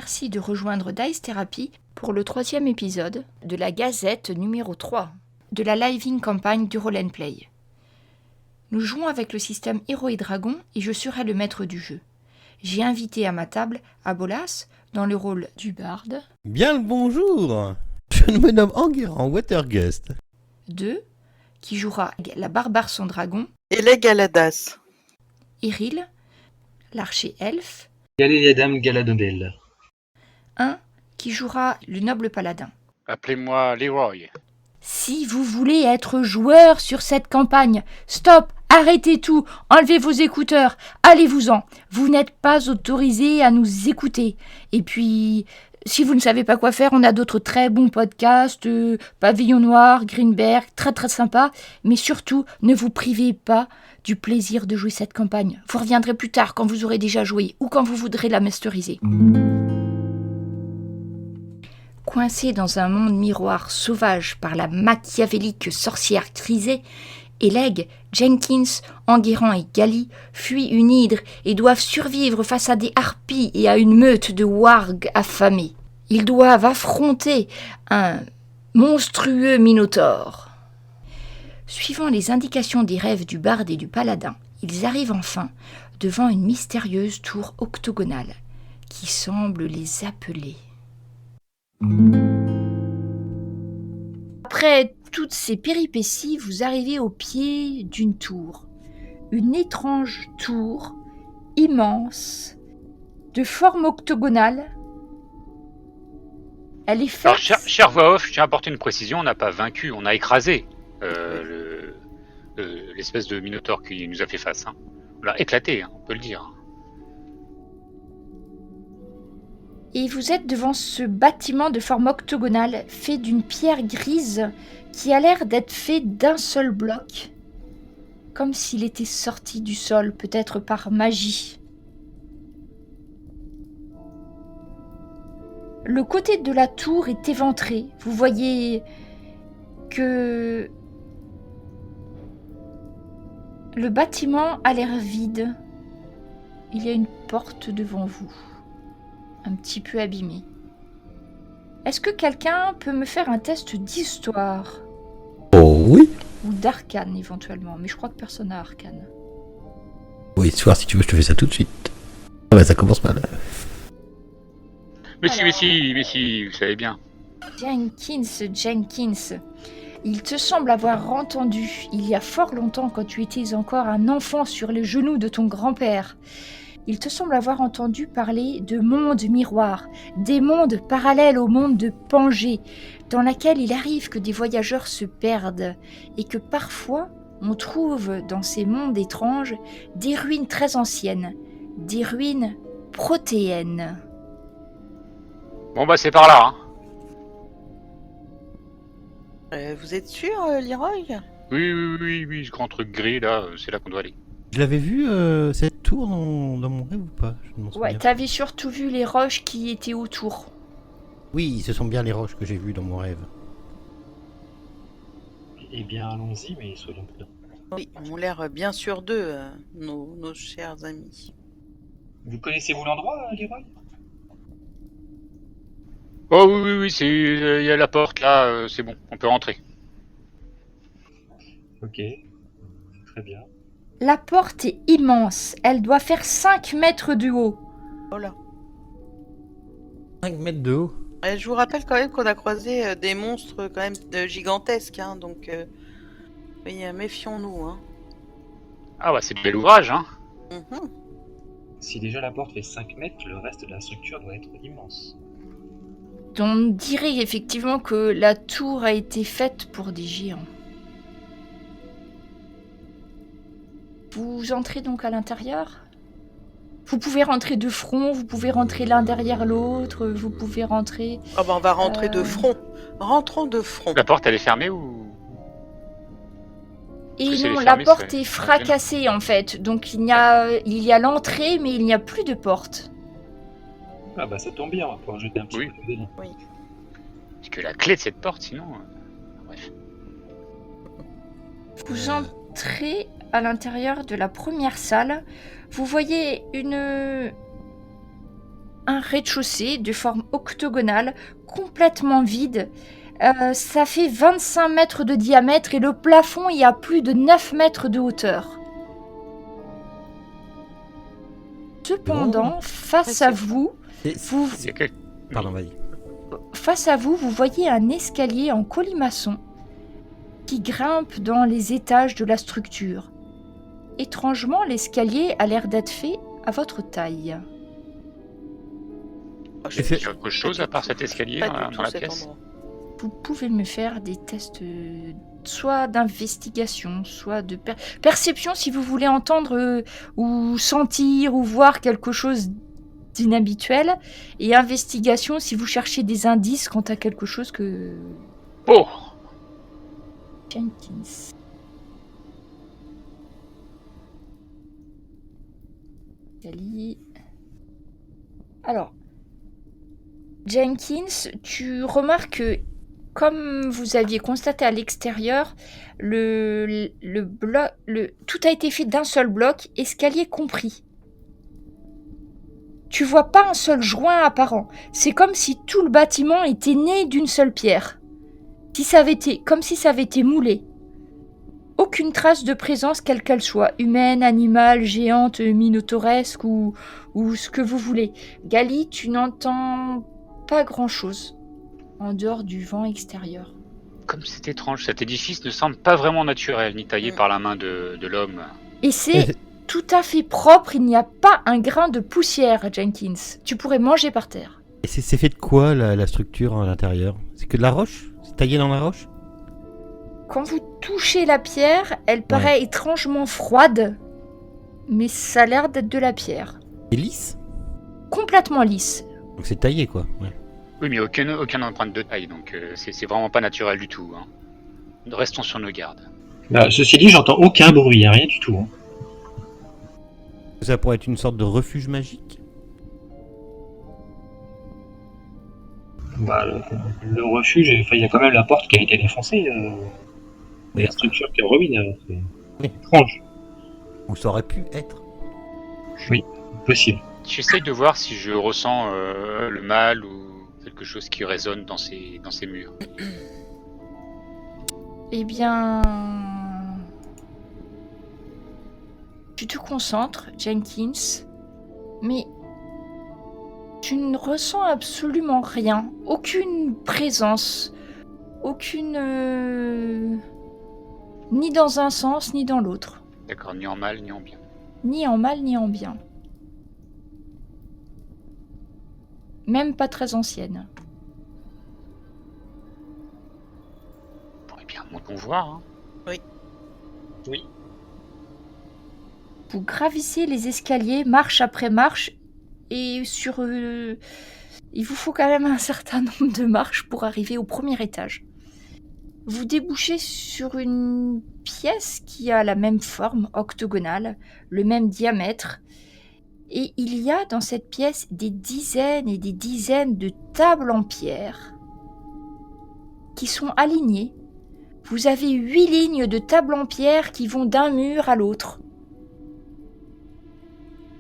merci de rejoindre Dice Therapy pour le 3e épisode de la Gazette numéro 3 de la Living campagne du Roll & Play. Nous jouons avec le système Héros et Dragons et je serai le maître du jeu. J'ai invité à ma table Abolas dans le rôle du barde. Bien le bonjour. Je me nomme Enguerrand Watergust. 2, qui jouera la barbare sans dragon. Et les Galadas. Eril, l'archer elfe. Galéliadam Galadobel. 1, qui jouera le noble paladin. Appelez-moi Leroy. Si vous voulez être joueur sur cette campagne, stop, arrêtez tout, enlevez vos écouteurs, allez-vous-en. Vous n'êtes pas autorisé à nous écouter. Et puis, si vous ne savez pas quoi faire, on a d'autres très bons podcasts, Pavillon Noir, Greenberg, très très sympa. Mais surtout, ne vous privez pas du plaisir de jouer cette campagne. Vous reviendrez plus tard quand vous aurez déjà joué ou quand vous voudrez la masteriser. Coincés dans un monde miroir sauvage par la machiavélique sorcière Crisée, Eleg, Jenkins, Enguerrand et Gali fuient une hydre et doivent survivre face à des harpies et à une meute de wargs affamés. Ils doivent affronter un monstrueux minotaure. Suivant les indications des rêves du barde et du paladin, ils arrivent enfin devant une mystérieuse tour octogonale qui semble les appeler. Après toutes ces péripéties, vous arrivez au pied d'une tour. Une étrange tour, immense, de forme octogonale. Elle est faite... Alors, cher voix off, je tiens à apporter une précision, on n'a pas vaincu, on a écrasé l'espèce de minotaure qui nous a fait face. Hein. On l'a éclaté, hein, on peut le dire. Et vous êtes devant ce bâtiment de forme octogonale, fait d'une pierre grise qui a l'air d'être fait d'un seul bloc, comme s'il était sorti du sol, peut-être par magie. Le côté de la tour est éventré. Vous voyez que le bâtiment a l'air vide. Il y a une porte devant vous, un petit peu abîmée. Est-ce que quelqu'un peut me faire un test d'histoire ? Oh oui. Ou d'arcane éventuellement, mais je crois que personne n'a arcane. Oui, soir, si tu veux, je te fais ça tout de suite. Ah bah ça commence mal. Mais si, vous savez bien. Jenkins, il te semble avoir entendu, il y a fort longtemps, quand tu étais encore un enfant sur les genoux de ton grand-père, il te semble avoir entendu parler de mondes miroirs, des mondes parallèles au monde de Pangée, dans laquelle il arrive que des voyageurs se perdent, et que parfois on trouve dans ces mondes étranges des ruines très anciennes, des ruines protéennes. Bon bah c'est par là. Hein. Vous êtes sûr, Leroy ? Oui, ce grand truc gris là, c'est là qu'on doit aller. Je l'avais vu, cette tour, dans mon rêve ou pas? Je ne m'en souviens. Ouais, t'avais surtout vu les roches qui étaient autour. Oui, ce sont bien les roches que j'ai vues dans mon rêve. Eh bien, allons-y, mais soyons prudents. Oui, ils ont l'air bien sûrs d'eux, nos chers amis. Vous connaissez-vous l'endroit, Leroy ? Oh oui, il y a la porte là, c'est bon, on peut rentrer. Ok, très bien. La porte est immense, elle doit faire 5 mètres de haut. Oh là. 5 mètres de haut. Je vous rappelle quand même qu'on a croisé des monstres quand même gigantesques, hein, donc oui, méfions-nous. Hein. Ah bah c'est de bel ouvrage, hein. Mhm. Si déjà la porte fait 5 mètres, le reste de la structure doit être immense. On dirait effectivement que la tour a été faite pour des géants. Vous entrez donc à l'intérieur ? Vous pouvez rentrer de front, vous pouvez rentrer l'un derrière l'autre, vous pouvez rentrer... Ah bah on va rentrer de front. Rentrons de front. La porte elle est fermée ou... Et Parce que non, c'est la fermé, porte c'est- est fracassée en fait, donc il y a l'entrée mais il n'y a plus de porte. Ah bah ça tombe bien, on va pouvoir jeter un petit Oui. coup d'œil. Parce que la clé de cette porte sinon... Bref. Vous entrez à l'intérieur de la première salle, vous voyez un rez-de-chaussée de forme octogonale, complètement vide. Ça fait 25 mètres de diamètre et le plafond y a plus de 9 mètres de hauteur. Cependant, face à vous, C'est quel- Pardon, vas-y. vous voyez un escalier en colimaçon qui grimpe dans les étages de la structure. Étrangement, l'escalier a l'air d'être fait à votre taille. Je Il y a autre chose à part cet escalier pas dans du la tout cet pièce. endroit. Vous pouvez me faire des tests soit d'investigation, soit de perception si vous voulez entendre ou sentir ou voir quelque chose d'inhabituel, et investigation si vous cherchez des indices quant à quelque chose que... Oh Jenkins. Cali. Alors, Jenkins, tu remarques que, comme vous aviez constaté à l'extérieur, tout a été fait d'un seul bloc, escalier compris. Tu vois pas un seul joint apparent. C'est comme si tout le bâtiment était né d'une seule pierre. Comme si ça avait été moulé. Aucune trace de présence quelle qu'elle soit, humaine, animale, géante, minotauresque ou ce que vous voulez. Gali, tu n'entends pas grand-chose en dehors du vent extérieur. Comme c'est étrange, cet édifice ne semble pas vraiment naturel, ni taillé par la main de l'homme. Et c'est tout à fait propre, il n'y a pas un grain de poussière, Jenkins. Tu pourrais manger par terre. Et c'est fait de quoi la structure à l'intérieur? C'est que de la roche? C'est taillé dans la roche? Quand vous touchez la pierre, elle paraît étrangement froide, mais ça a l'air d'être de la pierre. C'est lisse? Complètement lisse. Donc c'est taillé quoi. Ouais. Oui, mais aucune empreinte de taille, donc c'est vraiment pas naturel du tout. Hein. Restons sur nos gardes. Bah, ceci dit, j'entends aucun bruit, rien du tout. Hein. Ça pourrait être une sorte de refuge magique? Bah, le refuge, il y a quand même la porte qui a été défoncée. Et la structure qui est en ruine, c'est étrange. Ou ça aurait pu être? Oui, possible. J'essaye de voir si je ressens le mal ou quelque chose qui résonne dans ces murs. Eh bien... Tu te concentres, Jenkins, mais tu ne ressens absolument rien. Aucune présence. Aucune... Ni dans un sens, ni dans l'autre. D'accord, ni en mal, ni en bien. Ni en mal, ni en bien. Même pas très ancienne. Eh bien, montons voir. Hein. Oui. Vous gravissez les escaliers, marche après marche, et sur... il vous faut quand même un certain nombre de marches pour arriver au premier étage. Vous débouchez sur une pièce qui a la même forme octogonale, le même diamètre, et il y a dans cette pièce des dizaines et des dizaines de tables en pierre qui sont alignées. Vous avez 8 lignes de tables en pierre qui vont d'un mur à l'autre.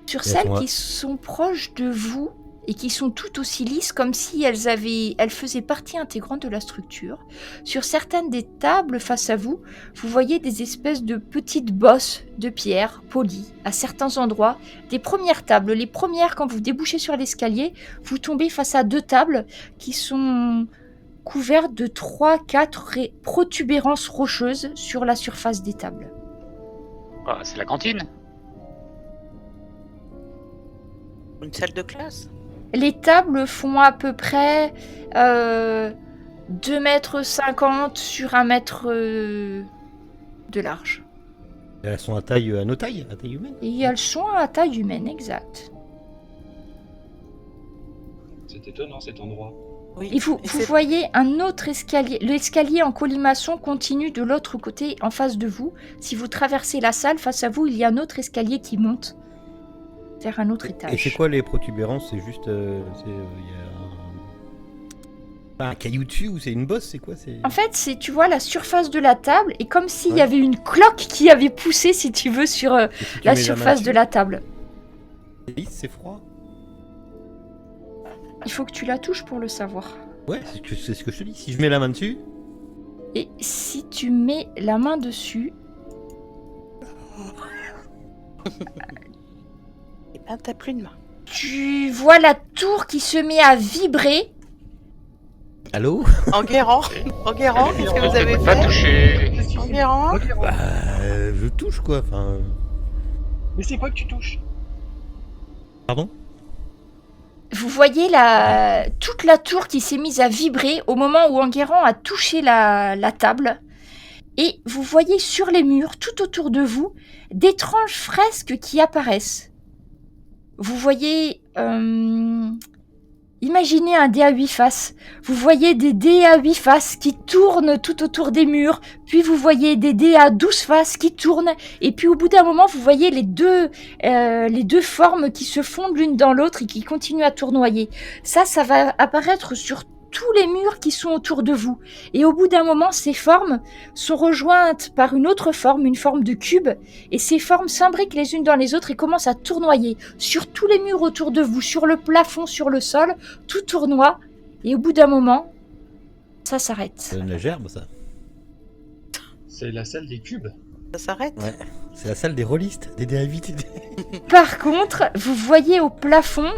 Sur celles qui sont proches de vous et qui sont tout aussi lisses comme si elles faisaient partie intégrante de la structure. Sur certaines des tables face à vous, vous voyez des espèces de petites bosses de pierre polies à certains endroits. Des premières tables, les premières quand vous débouchez sur l'escalier, vous tombez face à 2 tables qui sont couvertes de 3-4 protubérances rocheuses sur la surface des tables. Ah, c'est la cantine. Une salle de classe. Les tables font à peu près 2,50 mètres sur 1 mètre de large. Et elles sont à nos tailles, à taille humaine? Et elles sont à taille humaine, exact. C'est étonnant cet endroit. Oui. Et vous voyez un autre escalier. L'escalier en colimaçon continue de l'autre côté, en face de vous. Si vous traversez la salle, face à vous, il y a un autre escalier qui monte vers un autre étage. Et c'est quoi les protubérances? C'est juste... un caillou dessus ou c'est une bosse? C'est quoi? En fait, tu vois la surface de la table et comme s'il y avait une cloque qui avait poussé, si tu veux, sur la surface de la table. C'est lisse, c'est froid? Il faut que tu la touches pour le savoir. Ouais, c'est ce que je te dis. Si je mets la main dessus, Et si tu mets la main dessus, Eh ben, t'as plus de main. tu vois la tour qui se met à vibrer. allô? Enguerrand, qu'est-ce que vous avez Pas fait touché. Enguerrand Bah, je touche quoi. Enfin, Mais c'est quoi que tu touches? pardon? Vous voyez toute la tour qui s'est mise à vibrer au moment où Enguerrand a touché la table. Et vous voyez sur les murs, tout autour de vous, d'étranges fresques qui apparaissent. Vous voyez... imaginez un dé à 8 faces. Vous voyez des dés à 8 faces qui tournent tout autour des murs. Puis vous voyez des dés à 12 faces qui tournent. Et puis au bout d'un moment, vous voyez les deux formes qui se fondent l'une dans l'autre et qui continuent à tournoyer. Ça va apparaître sur tous les murs qui sont autour de vous. Et au bout d'un moment, ces formes sont rejointes par une autre forme, une forme de cube. Et ces formes s'imbriquent les unes dans les autres et commencent à tournoyer sur tous les murs autour de vous, sur le plafond, sur le sol. Tout tournoie. Et au bout d'un moment, ça s'arrête. Ça donne la gerbe, ça. C'est la salle des cubes. Ça s'arrête. Ouais. C'est la salle des rôlistes, des dés à 8. Par contre, vous voyez au plafond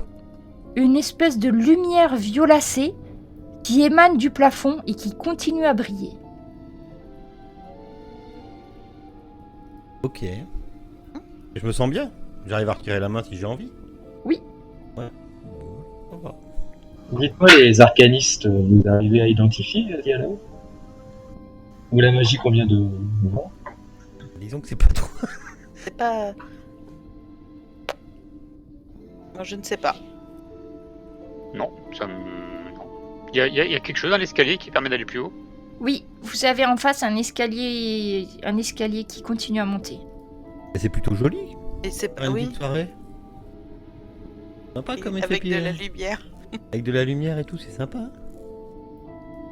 une espèce de lumière violacée qui émane du plafond et qui continue à briller. Ok. Je me sens bien. J'arrive à retirer la main si j'ai envie. Oui. Ouais. Bon, ça va. Dites-moi, les arcanistes, vous arrivez à identifier Diallo? Ou la magie qu'on vient de voir? Disons que c'est pas trop. C'est pas... Non, je ne sais pas. Non, ça me. Non. Il y a quelque chose dans l'escalier qui permet d'aller plus haut. Oui, vous avez en face un escalier qui continue à monter. Mais c'est plutôt joli. Et c'est pas... Une Oui, petite soirée. Sympa comme effet avec de puis, la lumière. avec de la lumière et tout, c'est sympa.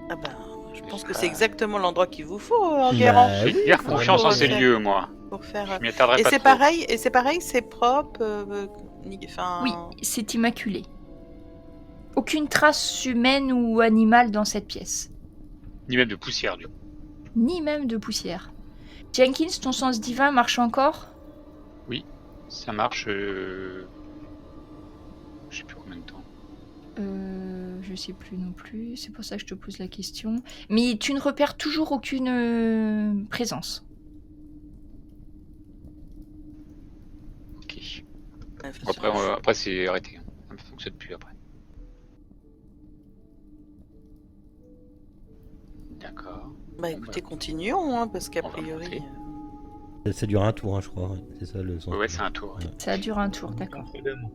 Ah bah, je pense que c'est exactement l'endroit qu'il vous faut, Enguerrand. Bah J'ai oui, bien faut confiance en vraiment ces faire. lieux, moi. Pour faire... Je m'y attarderai Et pas c'est trop. pareil, c'est propre. Enfin... Oui, c'est immaculé. Aucune trace humaine ou animale dans cette pièce. Ni même de poussière, du coup. Ni même de poussière. Jenkins, ton sens divin marche encore ? Ça marche. Je sais plus combien de temps. Je sais plus non plus, c'est pour ça que je te pose la question. Mais tu ne repères toujours aucune présence. Ok. Ouais, Après c'est arrêté. Ça ne fonctionne plus après. D'accord. Bah écoutez, continuons, hein, parce qu'a On va priori... monter. Ça dure un tour, hein, je crois. Ouais. C'est ça le sens. Ouais, c'est un tour. Ouais. Ça dure un tour, d'accord. Problème.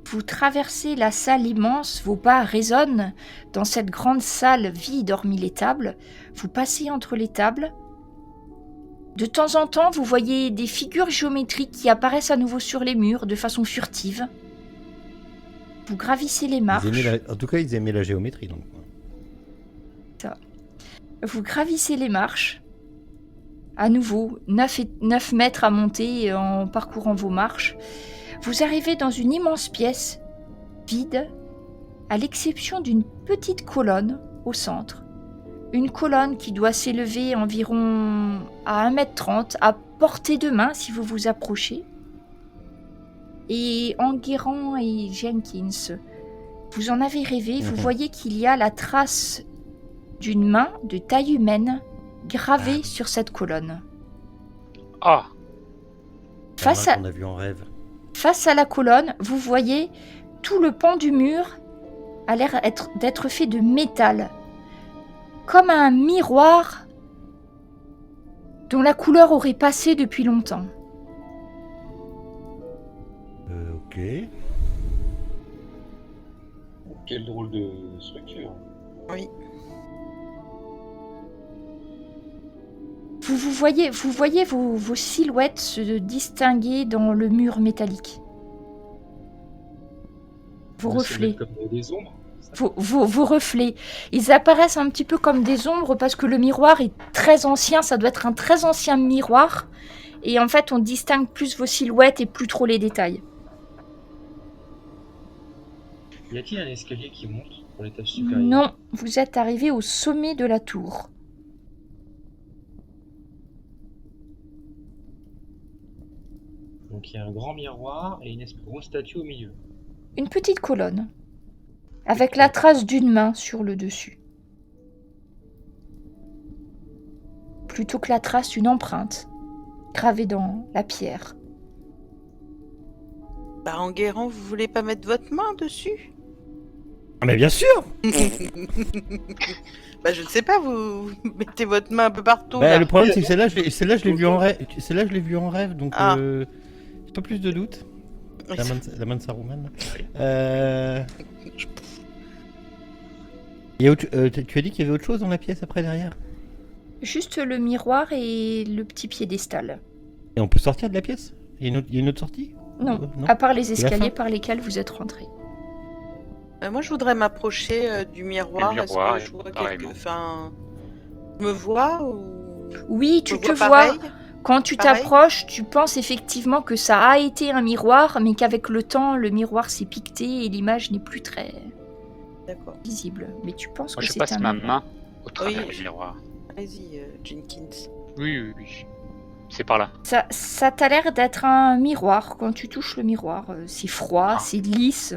Vous traversez la salle immense, vos pas résonnent dans cette grande salle vide hormis les tables. Vous passez entre les tables. De temps en temps, vous voyez des figures géométriques qui apparaissent à nouveau sur les murs de façon furtive. Vous gravissez les marches. En tout cas, ils aimaient la géométrie, donc. Vous gravissez les marches. À nouveau, 9 mètres à monter en parcourant vos marches. Vous arrivez dans une immense pièce, vide, à l'exception d'une petite colonne au centre. Une colonne qui doit s'élever environ à 1m30, à portée de main si vous vous approchez. Et Enguerrand et Jenkins, vous en avez rêvé, vous voyez qu'il y a la trace d'une main de taille humaine gravée sur cette colonne. Ah, Face On a vu en rêve. Face à la colonne, vous voyez tout le pan du mur a l'air d'être fait de métal, comme un miroir dont la couleur aurait passé depuis longtemps. Ok. Quel drôle de structure. Oui. Vous voyez vos silhouettes se distinguer dans le mur métallique. Vos reflets. Comme des ombres. Vos reflets. Ils apparaissent un petit peu comme des ombres parce que le miroir est très ancien. Ça doit être un très ancien miroir. Et en fait, on distingue plus vos silhouettes et plus trop les détails. Y a-t-il un escalier qui monte pour l'étage supérieur? Non, vous êtes arrivé au sommet de la tour. Donc il y a un grand miroir et une grosse statue au milieu. Une petite colonne, avec la trace d'une main sur le dessus. Plutôt que la trace d'une empreinte, gravée dans la pierre. Bah, Enguerrand, vous voulez pas mettre votre main dessus? Ah, mais bien sûr. Bah, je ne sais pas, vous mettez votre main un peu partout. Bah, là. le problème, c'est que celle-là, je l'ai vue en rêve. Celle-là, je l'ai vue en rêve, donc Ah. j'ai pas plus de doute. La main de Saruman. Il y a tu as dit qu'il y avait autre chose dans la pièce après derrière? Juste le miroir et le petit piédestal. Et on peut sortir de la pièce? Il y a une autre sortie? Non, Non. à part les Et la escaliers fin par lesquels vous êtes rentré. Moi, je voudrais m'approcher du miroir. Le miroir, Est-ce que je vois pareillement. Enfin, je me vois ou... Oui, Je tu te vois vois. pareil. Quand tu Pareil. t'approches, tu penses effectivement que ça a été un miroir, mais qu'avec le temps, le miroir s'est piqueté et l'image n'est plus très D'accord. visible. Mais tu penses Moi, que je c'est passe un ma miroir. main au travers Oui. du miroir. Allez-y, Jenkins. Oui. C'est par là. Ça t'a l'air d'être un miroir. Quand tu touches le miroir, c'est froid, Ah. c'est lisse.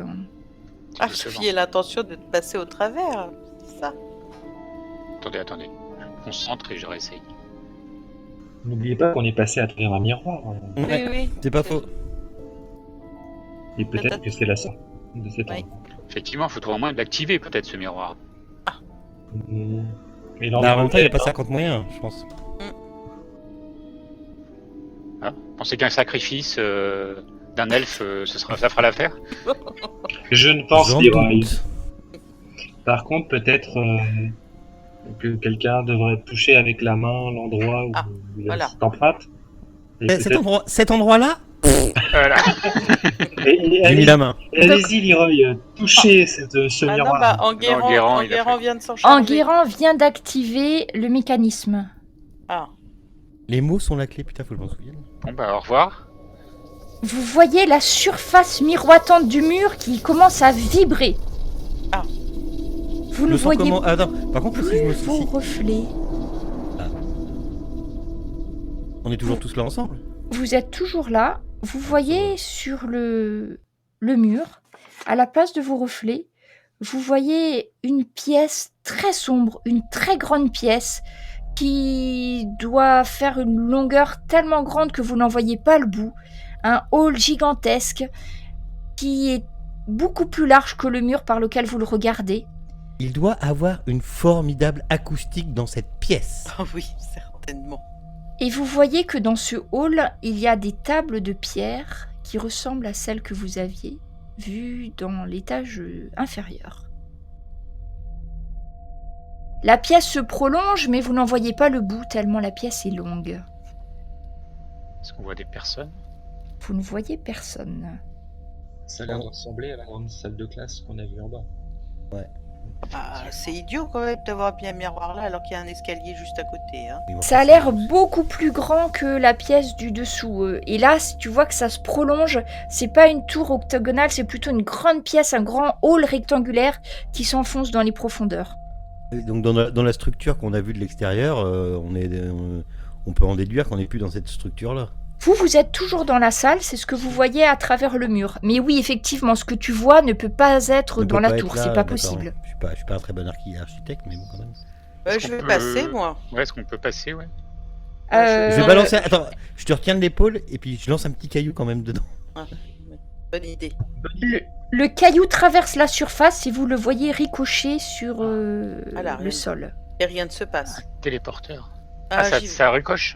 Ah, décevant. Sophie a l'intention de te passer au travers, c'est ça? Attendez. Je me concentre et je réessaye. N'oubliez pas qu'on est passé à travers un miroir. Ouais, Oui. c'est pas faux. Et peut-être que c'est la sorte de cet Oui. endroit. Effectivement, il faut trouver un moyen de l'activer, peut-être, ce miroir. Mais Bah, en même temps, il n'y a pas 50 moyens, je pense. Ah, pensez qu'un sacrifice d'un elfe, ça fera l'affaire? Je ne pense J'en pas. doute. Par contre, peut-être que quelqu'un devrait toucher avec la main l'endroit où Ah, il y a voilà. cette empreinte. Et Cet endroit-là, Voilà. j'ai mis la main. Allez-y, Leroy, touchez ce Ah non, miroir. bah, Enguerrand Enguerrand, il a fait. vient de s'en charger. Enguerrand vient d'activer le mécanisme. Ah, Les mots sont la clé, putain, faut que je m'en souvienne. Bon, bah, au revoir. Vous voyez la surface miroitante du mur qui commence à vibrer. Ah. Vous Je ne me sens voyez comment... Attends, par contre, si je me plus vos soucie, reflets. on est toujours tous là ensemble. Vous êtes toujours là. Vous voyez sur le mur, à la place de vos reflets, vous voyez une pièce très sombre, une très grande pièce qui doit faire une longueur tellement grande que vous n'en voyez pas le bout. Un hall gigantesque qui est beaucoup plus large que le mur par lequel vous le regardez. Il doit avoir une formidable acoustique dans cette pièce. ah oui, certainement. Et vous voyez que dans ce hall, il y a des tables de pierre qui ressemblent à celles que vous aviez vues dans l'étage inférieur. La pièce se prolonge, mais vous n'en voyez pas le bout tellement la pièce est longue. Est-ce qu'on voit des personnes? Vous ne voyez personne. Ça a l'air de ressembler à la grande salle de classe qu'on a vue en bas. Ah, c'est idiot quand même d'avoir mis un miroir là alors qu'il y a un escalier juste à côté. Hein. Ça a l'air beaucoup plus grand que la pièce du dessous. Et là, si tu vois que ça se prolonge, c'est pas une tour octogonale, c'est plutôt une grande pièce, un grand hall rectangulaire qui s'enfonce dans les profondeurs. Donc dans la structure qu'on a vue de l'extérieur, on peut en déduire qu'on n'est plus dans cette structure-là. Vous êtes toujours dans la salle, c'est ce que vous voyez à travers le mur. Mais oui, effectivement, ce que tu vois ne peut pas être Ne dans peut la pas tour, être là, c'est pas d'accord. possible. Je suis pas un très bon architecte, mais bon, quand même. Je vais qu'on passer, peut- moi. Ouais, est-ce qu'on peut passer, ouais? Je vais balancer. Attends, je te retiens de l'épaule et puis je lance un petit caillou quand même dedans. Bonne idée. Le caillou traverse la surface et vous le voyez ricocher sur Voilà, le rien. sol. Et rien ne se passe. Téléporteur. Ah, ça, j'y vais. ça ricoche.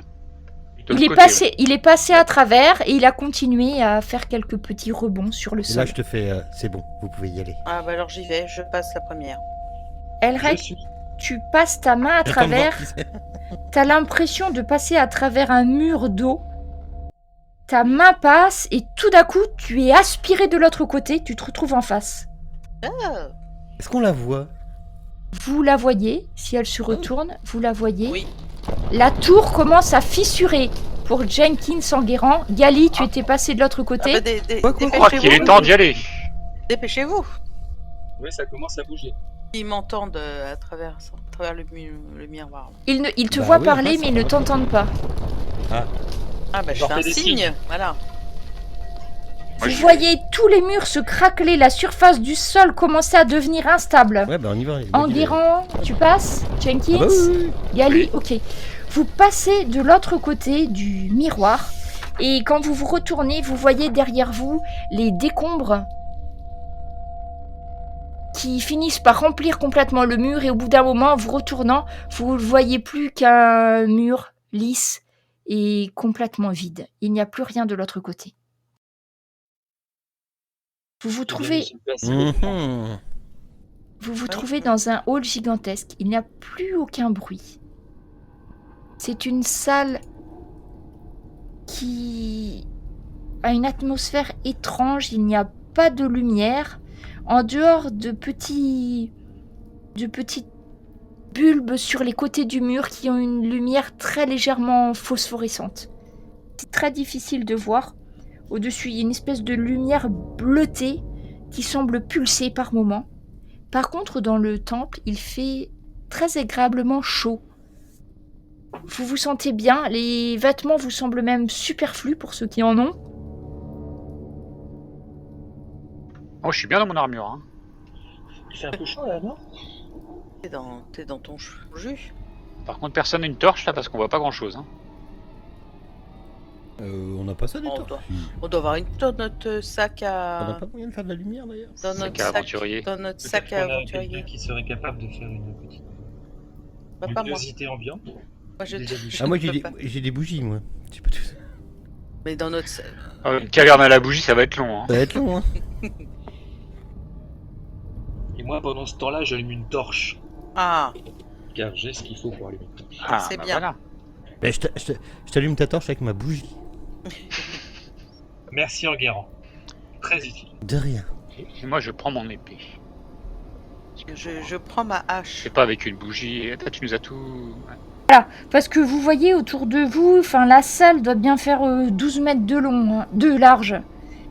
De Il l'autre est, côté, il est passé à travers et il a continué à faire quelques petits rebonds sur le Et là, sol. je te fais. C'est bon, vous pouvez y aller. Ah bah alors j'y vais, je passe la première. Elrek, Je suis. tu passes ta main à J'attends de voir travers. qui c'est. T'as l'impression de passer à travers un mur d'eau. Ta main passe et tout d'un coup, tu es aspiré de l'autre côté, tu te retrouves en face. Ah, Est-ce qu'on la voit? Vous la voyez, si elle se retourne, vous la voyez. oui. La tour commence à fissurer. Pour Jenkins Enguerrand, Gali, tu étais passé de l'autre Ah côté. bah, Quoi, Je crois qu'il est temps d'y aller. Dépêchez-vous. Ouais, ça commence à bouger. Ils m'entendent à travers le miroir. Ils te Bah voient oui, parler, après, mais ça ils ne va. t'entendent pas. Ah, Ah bah je Leur fais un fais des signe, signes. voilà. Moi, Vous je- voyez tous les murs se craqueler, la surface du sol commencer à devenir instable. ouais, bah on y va. Enguerrand, tu passes Jenkins Ah bah oui. Gali, ok. Vous passez de l'autre côté du miroir et quand vous vous retournez, vous voyez derrière vous les décombres qui finissent par remplir complètement le mur et au bout d'un moment, en vous retournant, vous ne voyez plus qu'un mur lisse et complètement vide. Il n'y a plus rien de l'autre côté. Vous vous trouvez Mhm. trouvez dans un hall gigantesque. Il n'y a plus aucun bruit. C'est une salle qui a une atmosphère étrange. Il n'y a pas de lumière. En dehors de petites bulbes sur les côtés du mur qui ont une lumière très légèrement phosphorescente. C'est très difficile de voir. Au-dessus, il y a une espèce de lumière bleutée qui semble pulser par moments. Par contre, dans le temple, il fait très agréablement chaud. Vous vous sentez bien, les vêtements vous semblent même superflus pour ceux qui en ont. Oh, je suis bien dans mon armure. Hein. Il fait un peu chaud là, non? T'es dans ton jus. Par contre, personne n'a une torche là parce qu'on voit pas grand chose. Hein. On n'a pas ça des On torches. doit- On doit avoir une dans notre sac On n'a à. pas moyen de faire de la lumière d'ailleurs. Dans Sac notre à sac, aventurier. dans notre Peut-être sac qu'on à a aventurier. quelqu'un qui serait capable de faire une petite Bah, pas moi. luminosité ambiante. Moi, je Déjà vu. je Ah moi ne peux j'ai pas. des bougies moi. Je sais pas tout ça. Mais dans notre. Une caverne à la bougie, ça va être long. Hein. Ça va être long hein. Et moi, pendant ce temps-là, j'allume une torche. Ah, Car j'ai ce qu'il faut pour allumer une torche. Ah, c'est bah bien. voilà. Ben, je t'allume ta torche avec ma bougie. Merci Enguerrand. Très utile. De rien. Et moi, je prends mon épée. je prends ma hache. C'est pas avec une bougie. Et toi, tu nous as tout. Parce que vous voyez autour de vous, enfin la salle doit bien faire 12 mètres de long, hein, de large.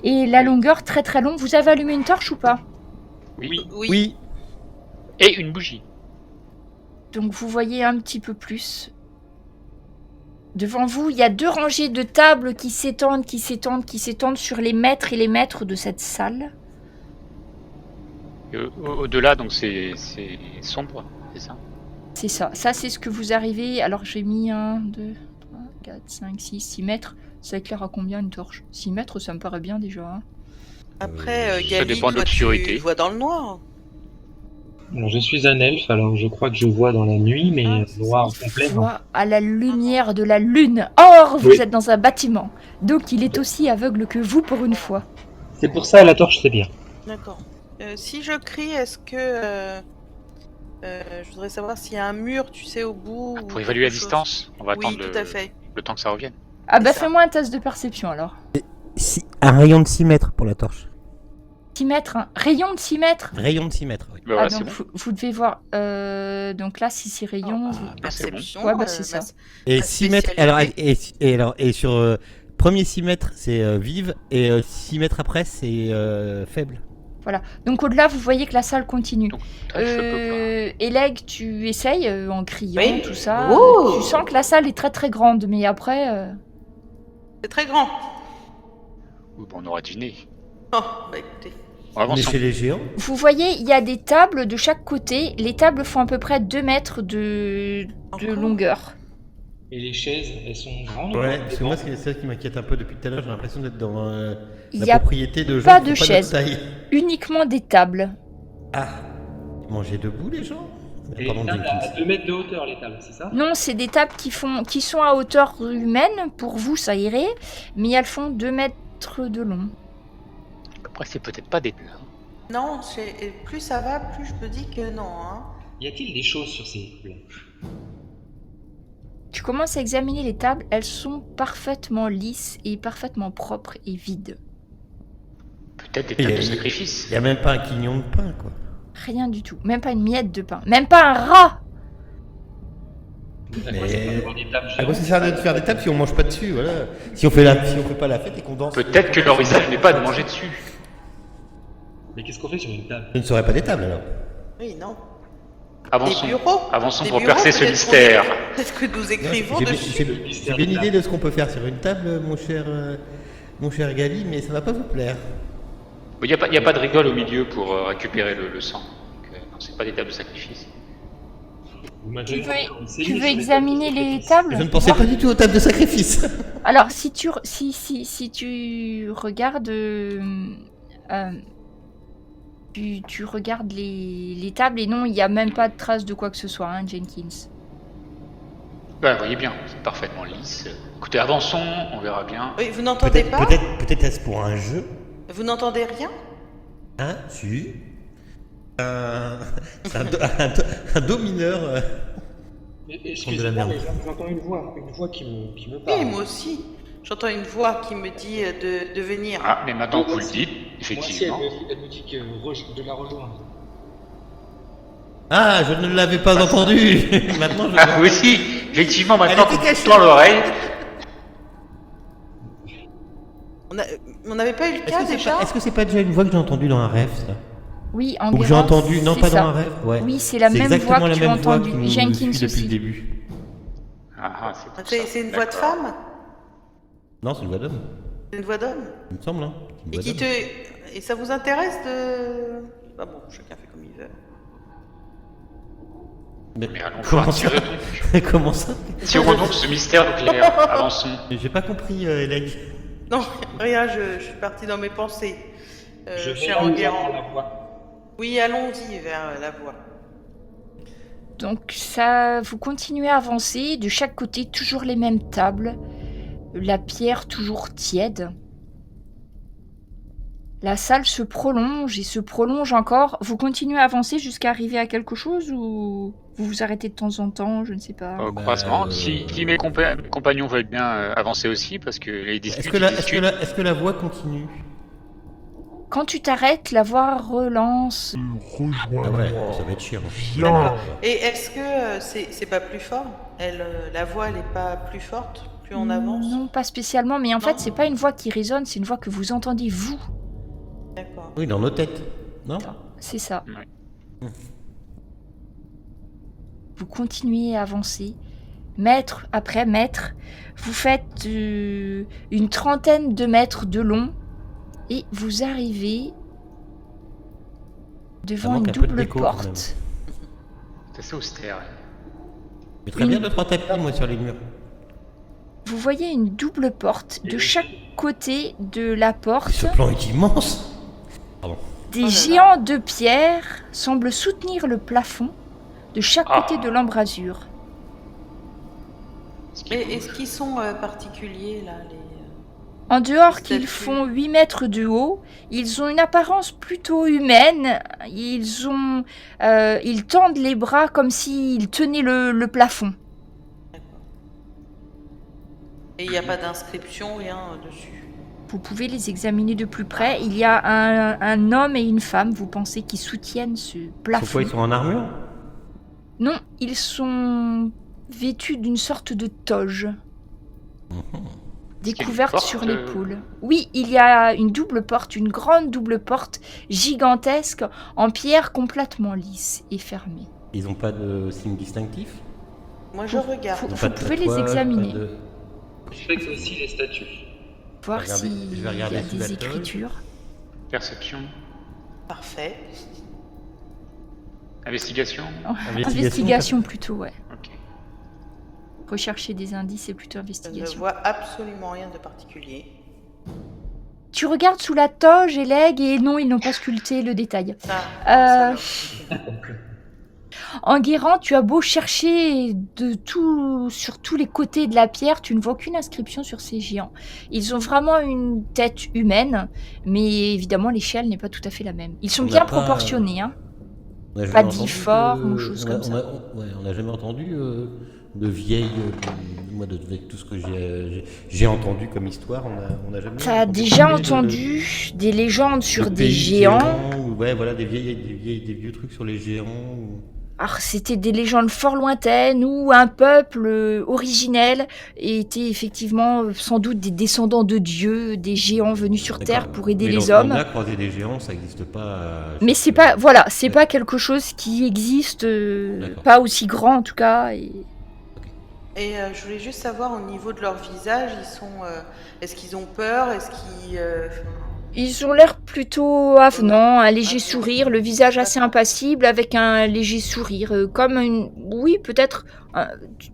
Et la longueur très très longue. Vous avez allumé une torche ou pas? Oui. Oui. Et une bougie. Donc vous voyez un petit peu plus. Devant vous, il y a 2 rangées de tables qui s'étendent sur les mètres et les mètres de cette salle. Et au-delà, donc c'est sombre, c'est ça. C'est ça. Ça, c'est ce que vous arrivez. Alors j'ai mis 1, 2, 3, 4, 5, 6, 6 mètres. Ça éclaire à combien une torche? 6 mètres, ça me paraît bien déjà. Hein. Après, Ça Gali, dépend de toi, l'obscurité. tu vois dans le noir. Alors, je suis un elfe, alors je crois que je vois dans la nuit, mais noir complet. non. Voit à la lumière de la lune. Or, vous Oui. êtes dans un bâtiment. Donc il est aussi aveugle que vous pour une fois. C'est pour ça la torche, c'est bien. D'accord. Si je crie, est-ce que. Je voudrais savoir s'il y a un mur, tu sais, au bout. ou Pour évaluer la quelque chose. distance, on va Oui, attendre tout à fait. le temps que ça revienne. Ah bah ça. fais-moi un test de perception alors. Un rayon de 6 mètres pour la torche. 6 mètres, un rayon de 6 mètres. Rayon de 6 mètres, oui. Bah voilà, Ah c'est donc bon. vous devez voir. Donc là, si c'est rayon. vous- Ah, bah, c'est bon. Perception. Ouais, bah, c'est ça. Et La 6 mètres, alors, spécialité. et sur premier 6 mètres c'est vive et 6 mètres après c'est faible. Voilà. Donc au-delà, vous voyez que la salle continue. Donc, très peu Eleg, tu essayes en criant, Oui. tout ça. Ouh. Tu sens que la salle est très très grande, mais après. C'est très grand. Oui, bon, on aura dîné. Oh, bah écoutez. On On avance. est chez les géants. Vous voyez, il y a des tables de chaque côté. Les tables font à peu près 2 mètres de Encore longueur. Et les chaises, elles sont grandes. Ouais, parce que moi c'est ça qui m'inquiète un peu depuis tout à l'heure. J'ai l'impression d'être dans Il la n'y a propriété de gens pas qui de font chaise. notre taille. uniquement des tables. Ah, manger debout les gens. Et Pardon, les tables Jenkins. à 2 mètres de hauteur, les tables, c'est ça? Non, c'est des tables qui sont à hauteur humaine. Pour vous, ça irait. Mais elles font 2 mètres de long. Après, c'est peut-être pas des. Non, et plus ça va, plus je me dis que non. Hein. Y a-t-il des choses sur ces tables? Tu commences à examiner les tables. Elles sont parfaitement lisses et parfaitement propres et vides. Peut-être des Et tables de il y a- sacrifice. Il y a même pas un quignon de pain quoi. Rien du tout. Même pas une miette de pain. Même pas un rat. À quoi ça peut avoir des tables À quoi géantes? ça sert de faire des tables si on mange pas dessus, voilà. Si on fait pas la fête et qu'on danse. Peut-être que leur usage n'est pas de manger dessus. Mais qu'est-ce qu'on fait sur une table? Ce ne serait pas des tables alors. Oui, non. Avançons. Des bureaux. Avançons Des pour bureaux, percer ce peut-être mystère. Peut-être que nous écrivons J'ai dessus. j'ai bien une idée de ce qu'on peut faire sur une table, mon cher Gali, mais ça va pas vous plaire. Il n'y a pas de rigole au milieu pour récupérer le sang. Donc, non, c'est pas des tables de sacrifice. Tu veux examiner les tables? Je ne pensais pas du tout aux tables de sacrifice. Alors, si tu regardes, tu regardes les tables et non, il n'y a même pas de trace de quoi que ce soit, hein, Jenkins. Ben, vous voyez bien, c'est parfaitement lisse. Écoutez, avançons, on verra bien. Oui, vous n'entendez pas? Peut-être est-ce pour un jeu. Vous n'entendez rien? Hein? Si. Un do mineur. Excusez-moi, mais j'entends une voix qui me parle. Oui, moi aussi. J'entends une voix qui me dit de venir. Ah, mais maintenant que vous le dites, Moi aussi, effectivement. elle me dit de la rejoindre. Ah, je ne l'avais pas entendu. Maintenant, je Ah, vous aussi, effectivement, maintenant Elle était que cachée. dans l'oreille. On n'avait pas eu le cas déjà? Est-ce que c'est pas déjà une voix que j'ai entendue dans un rêve, ça? Oui, Ou que j'ai Enguerrand, entendu, non c'est pas ça. dans un rêve, ouais. Oui, c'est la même exactement voix que la tu as même voix entendue. qui nous Jenkins suit depuis aussi. le début. Ah, c'est pour C'est ça. c'est une voix de D'accord. femme? Non, c'est une voix d'homme, C'est une voix d'homme? il me semble, hein. C'est une Et voix d'homme. Et ça vous intéresse de... Ah bon, chacun fait comme il veut. Mais allons Comment voir, ça tirez- Comment ça tirons donc ce mystère au clair. Avançons. J'ai pas compris, Hélène. Non, rien, je suis partie dans mes pensées. Je vais Cher là où Enguerrand. j'entends la voix. Oui, allons-y vers la voix. Donc ça, vous continuez à avancer, de chaque côté, toujours les mêmes tables, la pierre toujours tiède. La salle se prolonge et se prolonge encore. Vous continuez à avancer jusqu'à arriver à quelque chose ou vous vous arrêtez de temps en temps, je ne sais pas. Au Bah, croisement, si mes compagnons veulent bien avancer aussi, parce que les disputes... Est-ce que la voix continue? Quand tu t'arrêtes, la voix relance. Ah ouais, ça va être chiant. D'accord. Et est-ce que c'est pas plus fort? La voix, elle est pas plus forte plus on avance? Non, pas spécialement, mais en Non. fait, c'est pas une voix qui résonne, c'est une voix que vous entendez vous. D'accord. Oui, dans nos têtes, non? C'est ça. Ouais. Vous continuez à avancer, mètre après mètre. Vous faites une trentaine de mètres de long et vous arrivez devant manque une un peu de double déco, quand même. porte. C'est assez austère. Mais très bien 2-3 tapis, moi, sur les murs. Vous voyez une double porte. De chaque côté de la porte, Ce plan est immense. des Oh là là. géants de pierre semblent soutenir le plafond de chaque Ah. côté de l'embrasure. Mais est-ce qu'ils sont particuliers, là, En dehors Les qu'ils statues. font 8 mètres de haut, ils ont une apparence plutôt humaine. Ils tendent les bras comme s'ils tenaient le plafond. Et il n'y a pas d'inscription, rien dessus? Vous pouvez les examiner de plus près. Il y a un homme et une femme, vous pensez, qui soutiennent ce plafond. Pourquoi ils sont en armure? Non, ils sont vêtus d'une sorte de toge. Découverte porte, sur l'épaule. Oui, il y a une double porte, une grande double porte gigantesque en pierre complètement lisse et fermée. Ils n'ont pas de signe distinctif? Moi, je regarde. Ils ont Vous pas de pouvez les tatouage, examiner. pas de- Je fais que aussi les statues. Voir Je vais regarder- s'il je y vais regarder a sous des la toge. écritures. Perception. Parfait. Investigation. Investigation plutôt, ouais. Ok. Rechercher des indices, c'est plutôt Je ne investigation. vois absolument rien de particulier. Tu regardes sous la toge et l'aigle et non, ils n'ont pas sculpté le détail. Ah, Enguerrand, tu as beau chercher sur tous les côtés de la pierre, tu ne vois aucune inscription sur ces géants. Ils ont vraiment une tête humaine, mais évidemment l'échelle n'est pas tout à fait la même. Ils sont On bien n'a pas- proportionnés, hein. On a jamais Pas entendu difforme de- ou choses on a- comme ça. On n'a jamais entendu de vieilles. Moi, avec tout ce que j'ai entendu comme histoire, on a jamais. T'as entendu déjà parler de- entendu des légendes sur de des pays géants. ou- ouais, voilà, des vieux trucs sur les géants. Alors, c'était des légendes fort lointaines où un peuple originel était effectivement sans doute des descendants de dieux, des géants venus sur Terre D'accord. pour aider Mais les donc, hommes. On a croisé des géants, ça n'existe pas. Mais c'est pas, voilà, c'est pas quelque chose qui existe, D'accord. pas aussi grand en tout cas. Et Je voulais juste savoir au niveau de leur visage, est-ce qu'ils ont peur? Est-ce qu'ils. ils ont l'air plutôt avenants, un léger sourire, le visage assez impassible avec un léger sourire, oui, peut-être,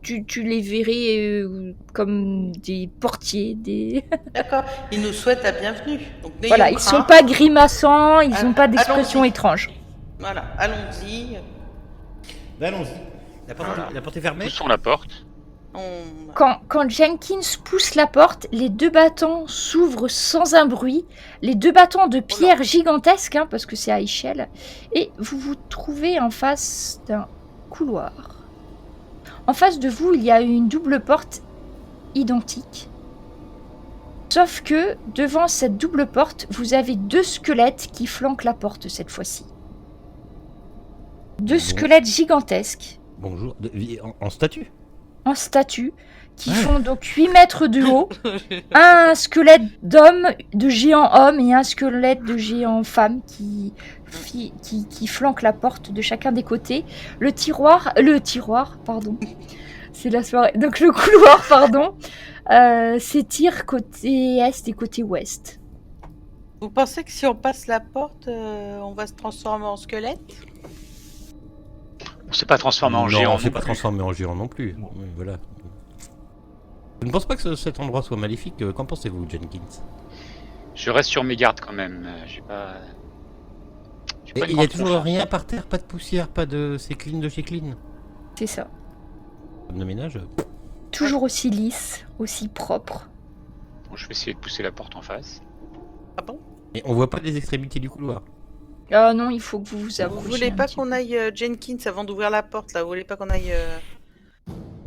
tu les verrais comme des portiers, des. D'accord. Ils nous souhaitent la bienvenue. Donc, n'ayons Voilà, ils crainte. sont pas grimaçants, ils n'ont pas d'expression allons-y. étrange. Voilà, allons-y. Allons-y. La porte est fermée. Poussons la porte. Quand Jenkins pousse la porte, les 2 battants s'ouvrent sans un bruit, les 2 battants de pierre gigantesques, parce que c'est à échelle, et vous vous trouvez en face d'un couloir. En face de vous, il y a une double porte identique. Sauf que, devant cette double porte, vous avez 2 squelettes qui flanquent la porte cette fois-ci. 2 squelettes gigantesques. Bonjour. En statue. En statue, qui font donc 8 mètres de haut, un squelette d'homme, de géant homme, et un squelette de géant femme qui flanque la porte de chacun des côtés. Le tiroir, pardon, c'est la soirée, donc le couloir, pardon, s'étire côté est et côté ouest. Vous pensez que si on passe la porte, on va se transformer en squelette? On s'est pas transformé en géant. Non, c'est non pas plus. transformé en géant non plus. Oui, voilà. Je ne pense pas que cet endroit soit maléfique. Qu'en pensez-vous, Jenkins? Je reste sur mes gardes quand même. J'ai pas Et une il n'y a grande toujours confiance. rien par terre, pas de poussière, pas de... C'est clean de chez clean. C'est ça. Comme de ménage. Toujours aussi lisse, aussi propre. Bon, je vais essayer de pousser la porte en face. Ah bon? Et on voit pas les extrémités du couloir. Ah non, il faut que vous vous Vous approchiez. voulez un pas petit qu'on peu. aille Jenkins avant d'ouvrir la porte là? Vous voulez pas qu'on aille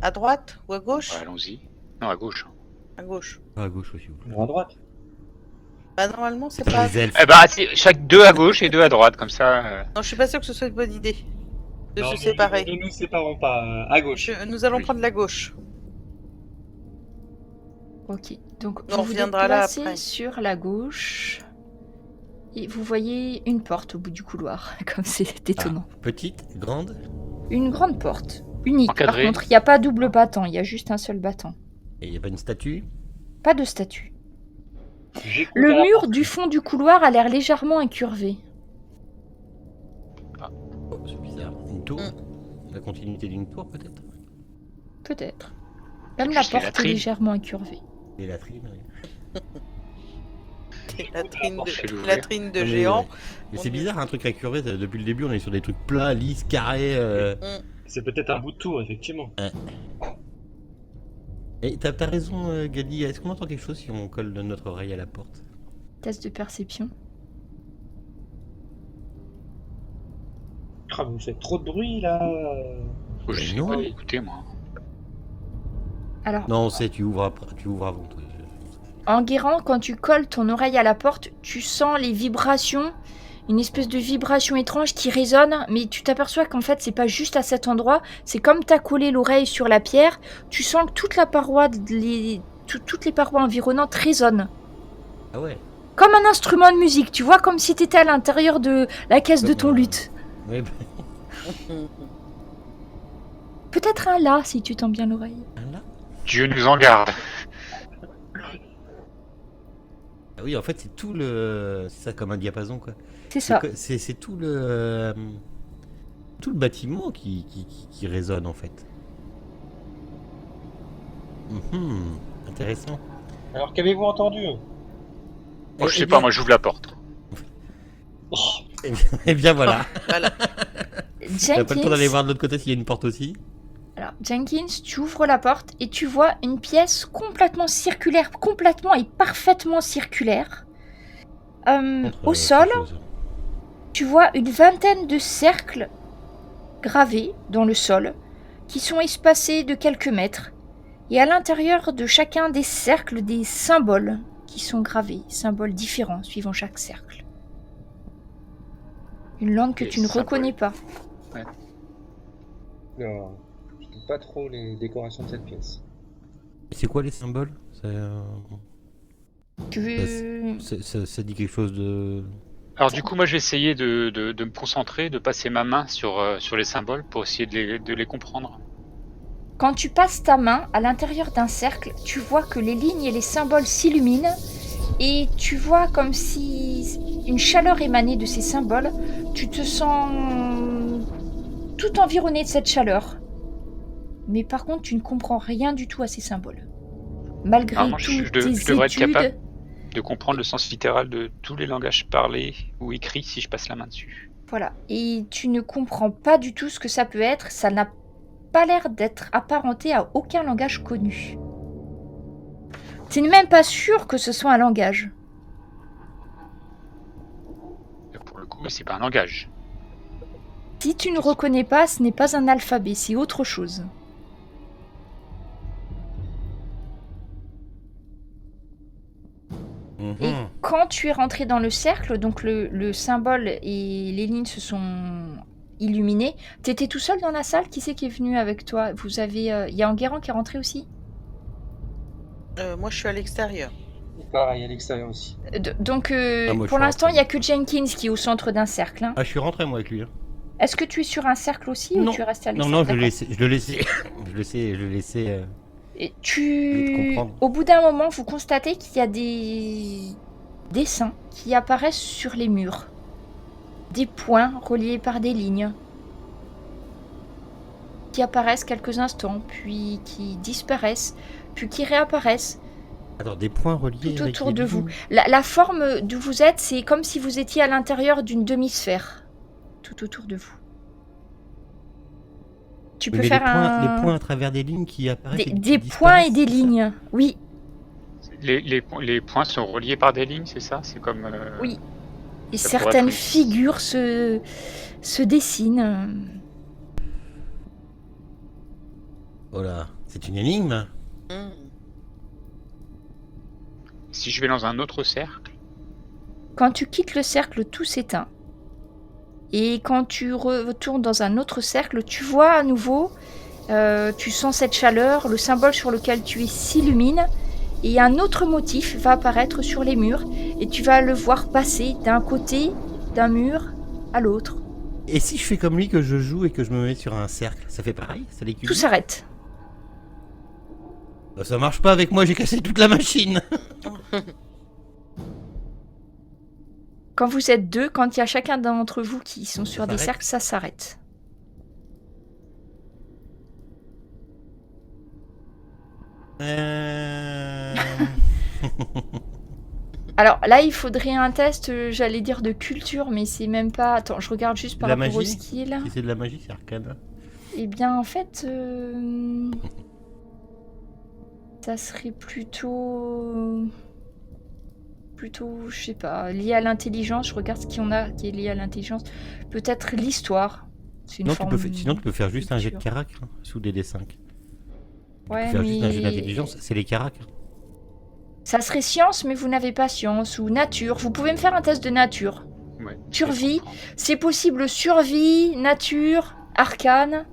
à droite ou à gauche? Ouais, allons-y. Non, à gauche. À gauche. Pas à gauche aussi. À droite. Bah normalement c'est Pas pas. les elfes. Eh bah, chaque 2 à gauche et 2 à droite, comme ça. Non, je suis pas sûr que ce soit une bonne idée de Non, se séparer. Nous nous séparons pas. À gauche. Nous allons Oui. prendre la gauche. Ok, donc On vous vous reviendra là déplacez après. sur la gauche et vous voyez une porte au bout du couloir, comme c'est étonnant. Petite, grande. Une grande porte, unique. Encadrée. Par contre, il n'y a pas double battant, il y a juste un seul battant. Et il n'y a pas une statue. Pas de statue. J'écoute Le à la mur porte. du fond du couloir a l'air légèrement incurvé. Oh, c'est bizarre. Une tour. La continuité d'une tour, peut-être. Peut-être. Même la Juste les porte est latrines. légèrement incurvée. Les latrines. Oui. Je vais l'ouvrir. Latrine de Non, mais, géant. Mais Mon c'est Dieu. bizarre, un truc incurvé. Depuis le début, on est sur des trucs plats, lisses, carrés. C'est peut-être un bout de tour, effectivement. Et t'as raison, Gali. Est-ce qu'on entend quelque chose si on colle notre oreille à la porte? Test de perception. Ah, vous faites trop de bruit là. Oh, je sais non. pas écouter, moi. Alors, Non, on sait, tu ouvres avant. Toi. Enguerrand, quand tu colles ton oreille à la porte, tu sens les vibrations, une espèce de vibration étrange qui résonne, mais tu t'aperçois qu'en fait, c'est pas juste à cet endroit, c'est comme t'as collé l'oreille sur la pierre, tu sens que toute la paroi, toutes les parois environnantes résonnent. Ah ouais. Comme un instrument de musique, tu vois, comme si t'étais à l'intérieur de la caisse de ton luth. Ouais, Peut-être un la, si tu tends bien l'oreille. là. Dieu nous en garde. Ah oui, en fait, c'est tout le. C'est ça comme un diapason, quoi. C'est ça. C'est tout le. Tout le bâtiment qui résonne, en fait. Intéressant. Alors qu'avez-vous entendu? Moi, je sais pas, moi, j'ouvre la porte. Et bien voilà. Voilà. T'as pas le temps d'aller Jenkins, voir de l'autre côté s'il y a une porte aussi. alors, Jenkins, tu ouvres la porte et tu vois une pièce complètement circulaire, complètement et parfaitement circulaire. Au sol, tu vois une vingtaine de cercles gravés dans le sol qui sont espacés de quelques mètres. Et à l'intérieur de chacun des cercles, des symboles qui sont gravés, symboles différents suivant chaque cercle. Une langue que Des tu ne symboles. reconnais pas. Non, je trouve pas trop les décorations de cette pièce. C'est quoi les symboles? Tu... Ça dit quelque chose de... Alors du coup, moi, je vais essayer de me concentrer, de passer ma main sur les symboles pour essayer de les comprendre. Quand tu passes ta main à l'intérieur d'un cercle, tu vois que les lignes et les symboles s'illuminent et tu vois comme si une chaleur émanait de ces symboles. Tu te sens tout environné de cette chaleur. Mais par contre, tu ne comprends rien du tout à ces symboles. Malgré Normalement, toutes je tes devrais être études... capable de comprendre le sens littéral de tous les langages parlés ou écrits si je passe la main dessus. Voilà. Et tu ne comprends pas du tout ce que ça peut être. Ça n'a pas l'air d'être apparenté à aucun langage connu. Tu n'es même pas sûr que ce soit un langage. Et pour le coup, c'est pas un langage. Si tu ne reconnais pas, ce n'est pas un alphabet, c'est autre chose. Et quand tu es rentré dans le cercle, donc le symbole et les lignes se sont illuminées. T'étais tout seul dans la salle? Qui c'est qui est venu avec toi? Vous avez, y a Enguerrand qui est rentré aussi? Moi, je suis à l'extérieur. Pareil, à l'extérieur aussi. Donc, moi, je pour suis l'instant, il rentré. n'y a que Jenkins qui est au centre d'un cercle. Hein. Ah, je suis rentré moi avec lui. Hein. Est-ce que tu es sur un cercle aussi ou Non. tu es resté à Non, l'extérieur? non, je D'accord. le laissais. je le laissais. Et Je vais te comprendre. au bout d'un moment, vous constatez qu'il y a des dessins qui apparaissent sur les murs. Des points reliés par des lignes. Qui apparaissent quelques instants, puis qui disparaissent, puis qui réapparaissent Attends, des points reliés tout avec autour des de vous. lignes. La forme d'où vous êtes, c'est comme si vous étiez à l'intérieur d'une demi-sphère. Tout autour de vous. Tu peux Mais faire les points à travers des lignes qui apparaissent. des points et des lignes, oui. Les points sont reliés par des lignes, c'est ça? C'est comme... Oui. Et ça pourrait certaines être une- figures se dessinent. Oh là, c'est une énigme. Hmm. Si je vais dans un autre cercle, Quand tu quittes le cercle, tout s'éteint. Et quand tu retournes dans un autre cercle, tu vois à nouveau, tu sens cette chaleur, le symbole sur lequel tu es s'illumine, et un autre motif va apparaître sur les murs, et tu vas le voir passer d'un côté d'un mur à l'autre. Et si je fais comme lui, que je joue et que je me mets sur un cercle, ça fait pareil? Ça l'équilibre? Tout s'arrête. Bah, ça marche pas avec moi, j'ai cassé toute la machine. Quand vous êtes deux, quand il y a chacun d'entre vous qui sont sur des s'arrête. cercles, ça s'arrête. Alors là, il faudrait un test, j'allais dire de culture, mais c'est même pas... Attends, je regarde juste par La rapport au magie? skill. Si c'est de la magie, c'est arcane. Eh bien, en fait, ça serait plutôt, je sais pas, lié à l'intelligence. Je regarde ce qu'il y en a qui est lié à l'intelligence. Peut-être l'histoire. C'est une Non, forme sinon, tu peux faire juste un jet de culture. carac sous des D5. Ouais, Tu peux faire juste un jet mais d'intelligence, c'est les caracs. ça serait science, mais vous n'avez pas science ou nature. Vous pouvez me faire un test de nature. ouais. Survie. je comprends. C'est possible survie, nature, arcane.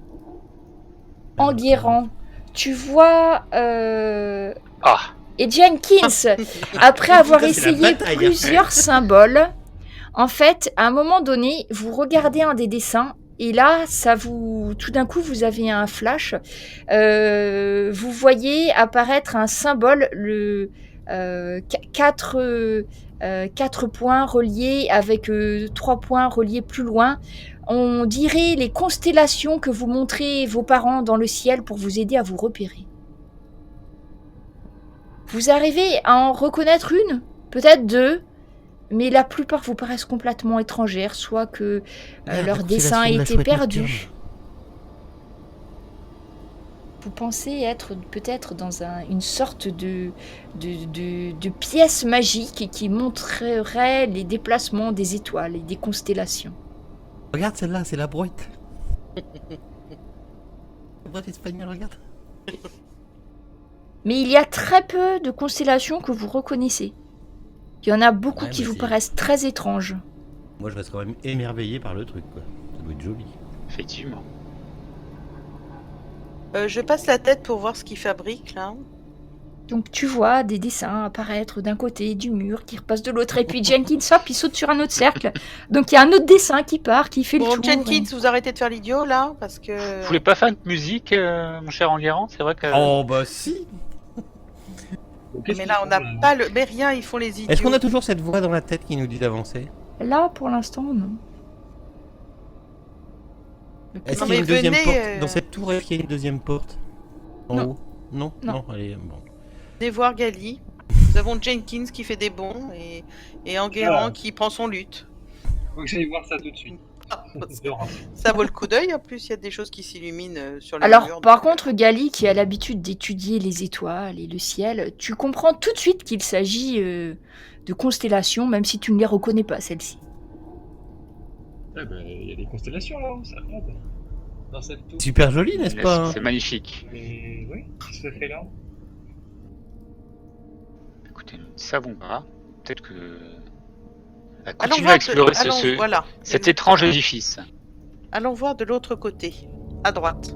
Enguerrand. Tu vois... Ah, Et Jenkins, après avoir Ça, c'est la essayé bataille. plusieurs symboles, en fait, à un moment donné, vous regardez un des dessins et là, tout d'un coup, vous avez un flash. Vous voyez apparaître un symbole, quatre points reliés avec 3 points reliés plus loin. On dirait les constellations que vous montrez vos parents dans le ciel pour vous aider à vous repérer. Vous arrivez à en reconnaître une, peut-être 2, mais la plupart vous paraissent complètement étrangères, soit que leur dessin a été perdu. Vous pensez être peut-être dans une sorte de pièce magique qui montrerait les déplacements des étoiles et des constellations. Regarde celle-là, c'est la brouette. La brouette espagnole, regarde. Mais il y a très peu de constellations que vous reconnaissez. Il y en a beaucoup Ouais, qui mais vous c'est- paraissent très étranges. Moi, je reste quand même émerveillé par le truc, quoi. Ça doit être joli. effectivement. Je passe la tête pour voir ce qu'il fabrique là. Donc tu vois des dessins apparaître d'un côté du mur qui repasse de l'autre et puis Jenkins hop il saute sur un autre cercle. Donc il y a un autre dessin qui part, qui fait le Bon, tour. Jenkins, vous arrêtez de faire l'idiot là, parce que. Vous voulez pas faire de musique, mon cher Enguerrand? C'est vrai que. Oh bah si. Mais là, on n'a pas le. Mais rien, ils font les idiots. Est-ce qu'on a toujours cette voix dans la tête qui nous dit d'avancer? Là pour l'instant non. Est-ce Non, qu'il y a mais une deuxième venez, porte dans cette tour? Est-ce qu'il y a une deuxième porte en Non. haut? Non, Non. non, allez, bon. Venez voir Gali. Nous avons Jenkins qui fait des bons et Enguerrand qui prend son lutte. Faut que j'aille voir ça tout de suite. Ça vaut le coup d'œil. En plus, il y a des choses qui s'illuminent sur les Alors murs. par contre Gali qui a l'habitude d'étudier les étoiles et le ciel, tu comprends tout de suite qu'il s'agit de constellations même si tu ne les reconnais pas celles-ci. Ah bah, il y a des constellations là, ça regarde. Dans cette tour. Super joli, n'est-ce pas hein? C'est magnifique. Mais oui, qu'est-ce que ça fait là? Écoutez, nous ne savons pas. Peut-être que. Allons Continuez voir à explorer voilà. cet étrange édifice. Allons voir de l'autre côté, à droite.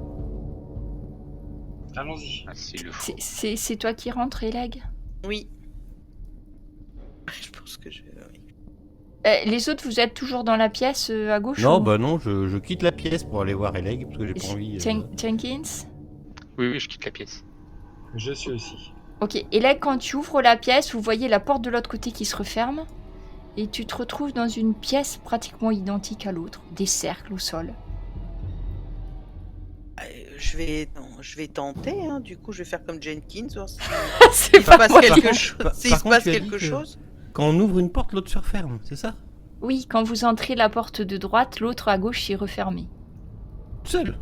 Allons-y. Ah, s'il le faut. C'est toi qui rentres Elag? Oui. Je pense que je. Oui. Les autres vous êtes toujours dans la pièce à gauche? Non, ou- bah non, je quitte la pièce pour aller voir Eleg parce que j'ai pas envie. Jenkins? Oui, oui, je quitte la pièce. Je suis aussi. Ok, et là quand tu ouvres la pièce, vous voyez la porte de l'autre côté qui se referme et tu te retrouves dans une pièce pratiquement identique à l'autre, des cercles au sol. Je vais tenter. Hein. Du coup, je vais faire comme Jenkins. Voir si C'est il se passe Par quelque contre- chose. par- S'il par se contre, passe tu as dit quelque que- chose. Quand on ouvre une porte, l'autre se referme, c'est ça? Oui, quand vous entrez la porte de droite, l'autre à gauche est refermée. Seul.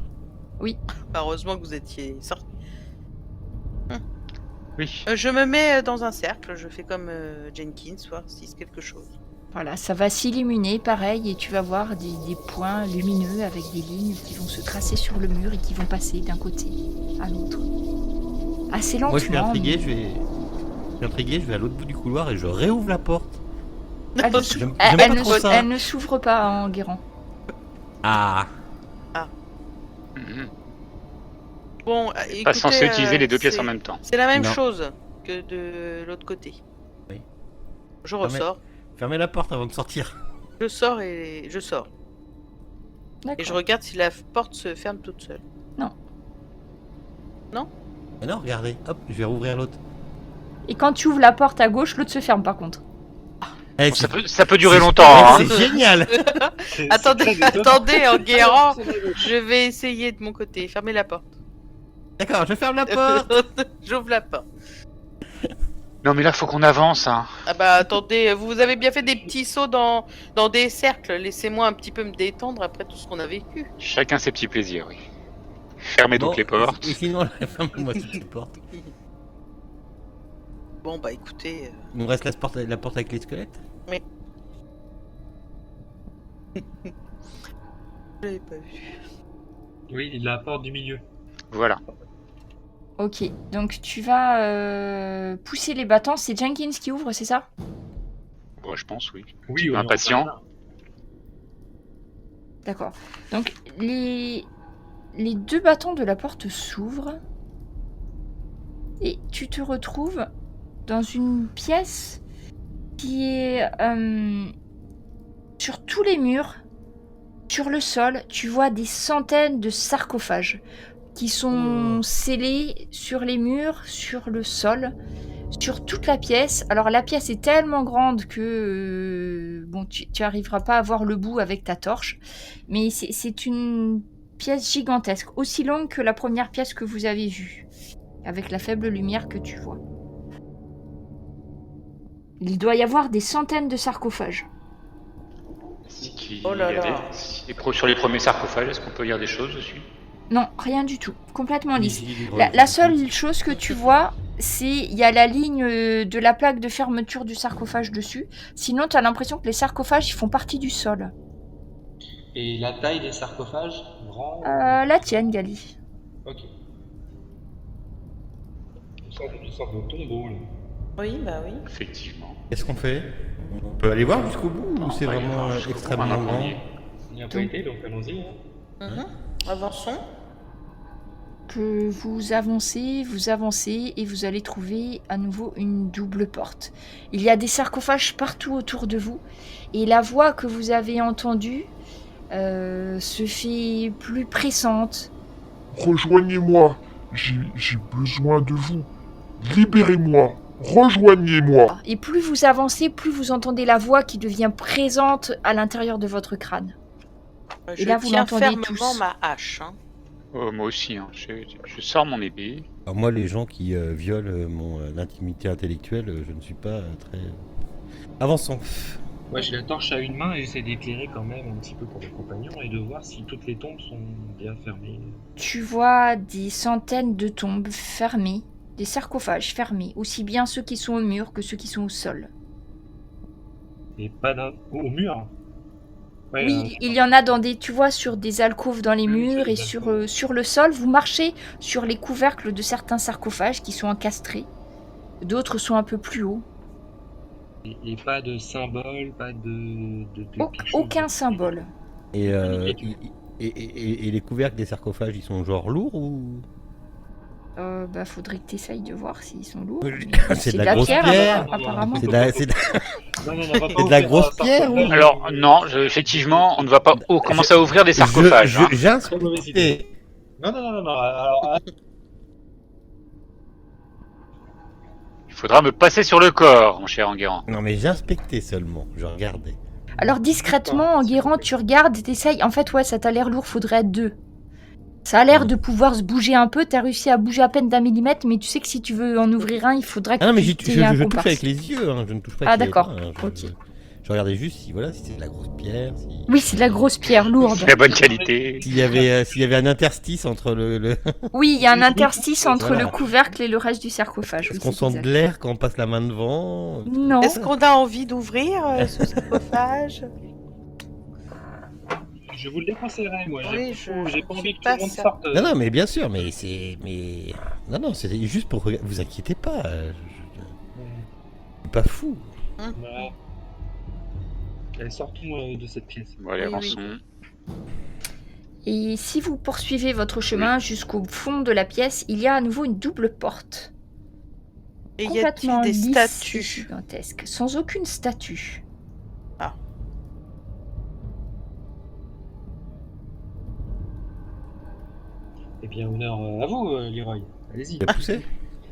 Bah, heureusement que vous étiez sorti. Oui. Je me mets dans un cercle. Je fais comme Jenkins, voir s'il se passe quelque chose. Voilà, ça va s'illuminer pareil et tu vas voir des points lumineux avec des lignes qui vont se tracer sur le mur et qui vont passer d'un côté à l'autre. Assez lentement. Moi je suis intrigué, je vais à l'autre bout du couloir et je réouvre la porte. Elle, J'aime elle pas ne, trop ça. elle ne s'ouvre pas en guérant. Ah. Mhm. Bon, Pas écoutez, censé utiliser les deux pièces c'est- en même temps. C'est la même Non. chose que de l'autre côté. Oui. Je Non, mais- ressors. Fermez la porte avant de sortir. Je sors et je sors. Et je D'accord. regarde si la porte se ferme toute seule. Mais non, regardez, hop, je vais rouvrir l'autre. Et quand tu ouvres la porte à gauche, l'autre se ferme par contre. Eh, Bon, ça peut durer longtemps. Hein. C'est génial. Attendez, attendez, en guérant, je vais essayer de mon côté. Fermez la porte. D'accord, je ferme la porte. J'ouvre la porte. Non, mais là, faut qu'on avance. Hein. Ah bah attendez, vous avez bien fait des petits sauts dans des cercles. Laissez-moi un petit peu me détendre après tout ce qu'on a vécu. Chacun ses petits plaisirs, oui. Fermez donc Bon, les portes. Et sinon, fermez-moi toutes les portes. Bon bah écoutez, Il nous reste la porte avec les squelettes. je l'avais pas vu. Oui, la porte du milieu. Voilà. Ok, donc tu vas pousser les battants. C'est Jenkins qui ouvre, c'est ça? Bon, je pense, oui. Oui, Impatient. D'accord. Donc les deux battants de la porte s'ouvrent et tu te retrouves dans une pièce qui est sur tous les murs, sur le sol, tu vois des centaines de sarcophages qui sont scellés sur les murs, sur le sol, sur toute la pièce. Alors la pièce est tellement grande que bon, tu arriveras pas à voir le bout avec ta torche, mais c'est une pièce gigantesque, aussi longue que la première pièce que vous avez vue, avec la faible lumière que tu vois. Il doit y avoir des centaines de sarcophages. Oh là là. Sur les premiers sarcophages, est-ce qu'on peut lire des choses dessus? Non, rien du tout, complètement lisse. La seule chose que tu vois, c'est il y a la ligne de la plaque de fermeture du sarcophage dessus. Sinon, tu as l'impression que les sarcophages ils font partie du sol. Et la taille des sarcophages, grand. La tienne, Gali. Ok. Une sorte de tombeau là. Oui, bah oui. Effectivement. Qu'est-ce qu'on fait? On peut aller voir jusqu'au bout ou c'est on va y vraiment voir jusqu'au bout, extrêmement maintenant qu'on grand? y est. Il n'y a pas été, donc allons-y. Hein. Avançons. vous avancez et vous allez trouver à nouveau une double porte. Il y a des sarcophages partout autour de vous et la voix que vous avez entendue se fait plus pressante. Rejoignez-moi, j'ai besoin de vous. Libérez-moi, rejoignez-moi. Et plus vous avancez, plus vous entendez la voix qui devient présente à l'intérieur de votre crâne. Je là, vous tiens l'entendez fermement tous. ma hache. Hein. Moi aussi, hein. Je sors mon épée. Alors moi, les gens qui violent mon intimité intellectuelle, je ne suis pas très... Avançons. Moi j'ai la torche à une main et j'essaie d'éclairer quand même un petit peu pour mes compagnons et de voir si toutes les tombes sont bien fermées. Tu vois des centaines de tombes fermées, des sarcophages fermés, aussi bien ceux qui sont au mur que ceux qui sont au sol. Et pas au mur. Ouais, Oui, il y en a tu vois, sur des alcôves dans les Oui, murs et sur des alcôves. sur le sol. Vous marchez sur les couvercles de certains sarcophages qui sont encastrés. D'autres sont un peu plus hauts. Et pas de symbole, pas de quelque chose Aucun de- symbole. Et, Nickel. et les couvercles des sarcophages, ils sont genre lourds ou... Faudrait que tu essayes de voir s'ils sont lourds. Oui, Mais c'est de la grosse pierre, pierre. apparemment. C'est de la, c'est de- Non, on va pas C'est de la ouvrir grosse un pierre, sarcophage. ou- Alors, non, effectivement, on ne va pas commencer à ouvrir des sarcophages. hein. Très mauvaise idée. Non. Alors, Il faudra me passer sur le corps, mon cher Enguerrand. Non mais j'inspectais seulement, je regardais. Alors discrètement, Enguerrand, tu regardes, t'essayes. En fait, ouais, ça t'a l'air lourd, faudrait être deux. Ça a l'air de pouvoir se bouger un peu, t'as réussi à bouger à peine d'1 millimètre, mais tu sais que si tu veux en ouvrir un, il faudrait que Ah non mais tu je aies un touche comparse. avec les yeux, hein, je ne touche pas Ah, avec les d'accord, mains, hein, ok. je regardais juste si voilà si c'était de la grosse pierre, si... Oui, c'est de la grosse pierre lourde. Très bonne qualité. s'il y avait un interstice entre le... Oui, il y a un interstice entre Voilà. le couvercle et le reste du sarcophage. Est-ce Oui, qu'on c'est sent exact. de l'air quand on passe la main devant? Non. Est-ce qu'on a envie d'ouvrir ce sarcophage? je vous le déconseillerais, moi. Oui, J'ai pas je envie suis que tout pas le monde ça. sorte. Non mais bien sûr, mais c'est... Non, c'était juste pour regarder, vous inquiétez pas, je suis pas fou. Voilà. Allez, sortons de cette pièce. Bon, allez, Oui, avançons. Et si vous poursuivez votre chemin jusqu'au fond de la pièce, il y a à nouveau une double porte. Et y Complètement a-t-il des lisse et statues? gigantesque, sans aucune statue. Ah. Eh bien, honneur à vous, Leroy. Allez-y. Il a poussé?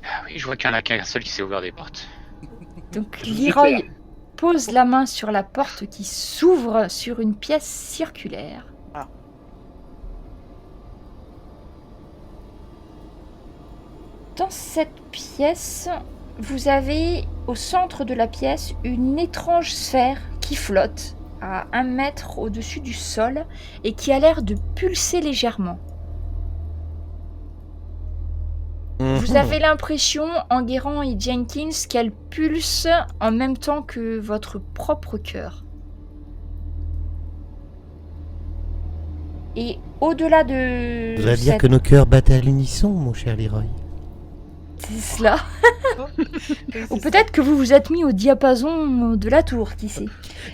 Ah oui, je vois qu'il y en a qu'un seul qui s'est ouvert des portes. Donc Je vous Leroy éclaire. pose la main sur la porte qui s'ouvre sur une pièce circulaire. Ah. Dans cette pièce, vous avez au centre de la pièce une étrange sphère qui flotte à 1 mètre au-dessus du sol et qui a l'air de pulser légèrement. Vous avez l'impression, Enguerrand et Jenkins, qu'elle pulse en même temps que votre propre cœur. Et au-delà de Je voudrais dire cette- que nos cœurs battent à l'unisson, mon cher Leroy. C'est cela. Oui, Ou c'est peut-être que vous vous êtes mis au diapason de la tour, qui sait.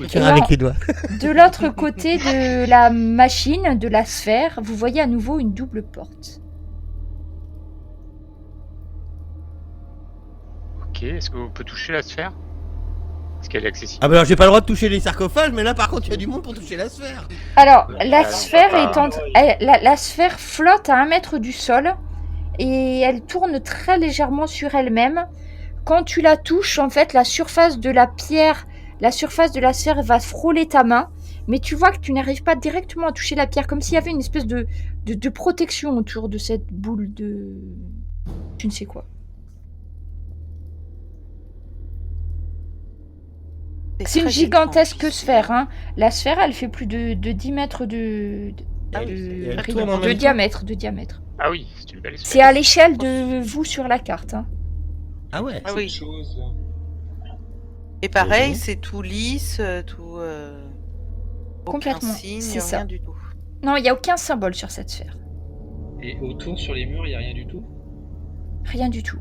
Cœur Et avec en- les doigts. De l'autre côté de la machine, de la sphère, vous voyez à nouveau une double porte. Ok, est-ce qu'on peut toucher la sphère? Est-ce qu'elle est accessible? Ah bah alors j'ai pas le droit de toucher les sarcophages, mais là par contre il y a du monde pour toucher la sphère. Alors, la Alors, sphère papa. la sphère flotte à 1 mètre du sol et elle tourne très légèrement sur elle-même. Quand tu la touches, en fait, la surface de la pierre, la surface de la sphère va frôler ta main, mais tu vois que tu n'arrives pas directement à toucher la pierre, comme s'il y avait une espèce de protection autour de cette boule de... je ne sais quoi. C'est une très gigantesque étrange. sphère, hein. La sphère, elle fait plus de 10 mètres de Ah oui, et elle rayon, tourne en de même temps. diamètre. Ah oui, c'est une belle sphère. C'est à l'échelle de vous sur la carte, hein. Ah ouais. Ah oui. Chose. Et pareil, Raison. c'est tout lisse, tout. Complètement, Aucun signe, c'est rien ça. du tout. Non, il n'y a aucun symbole sur cette sphère. Et autour, sur les murs, il n'y a rien du tout. Rien du tout.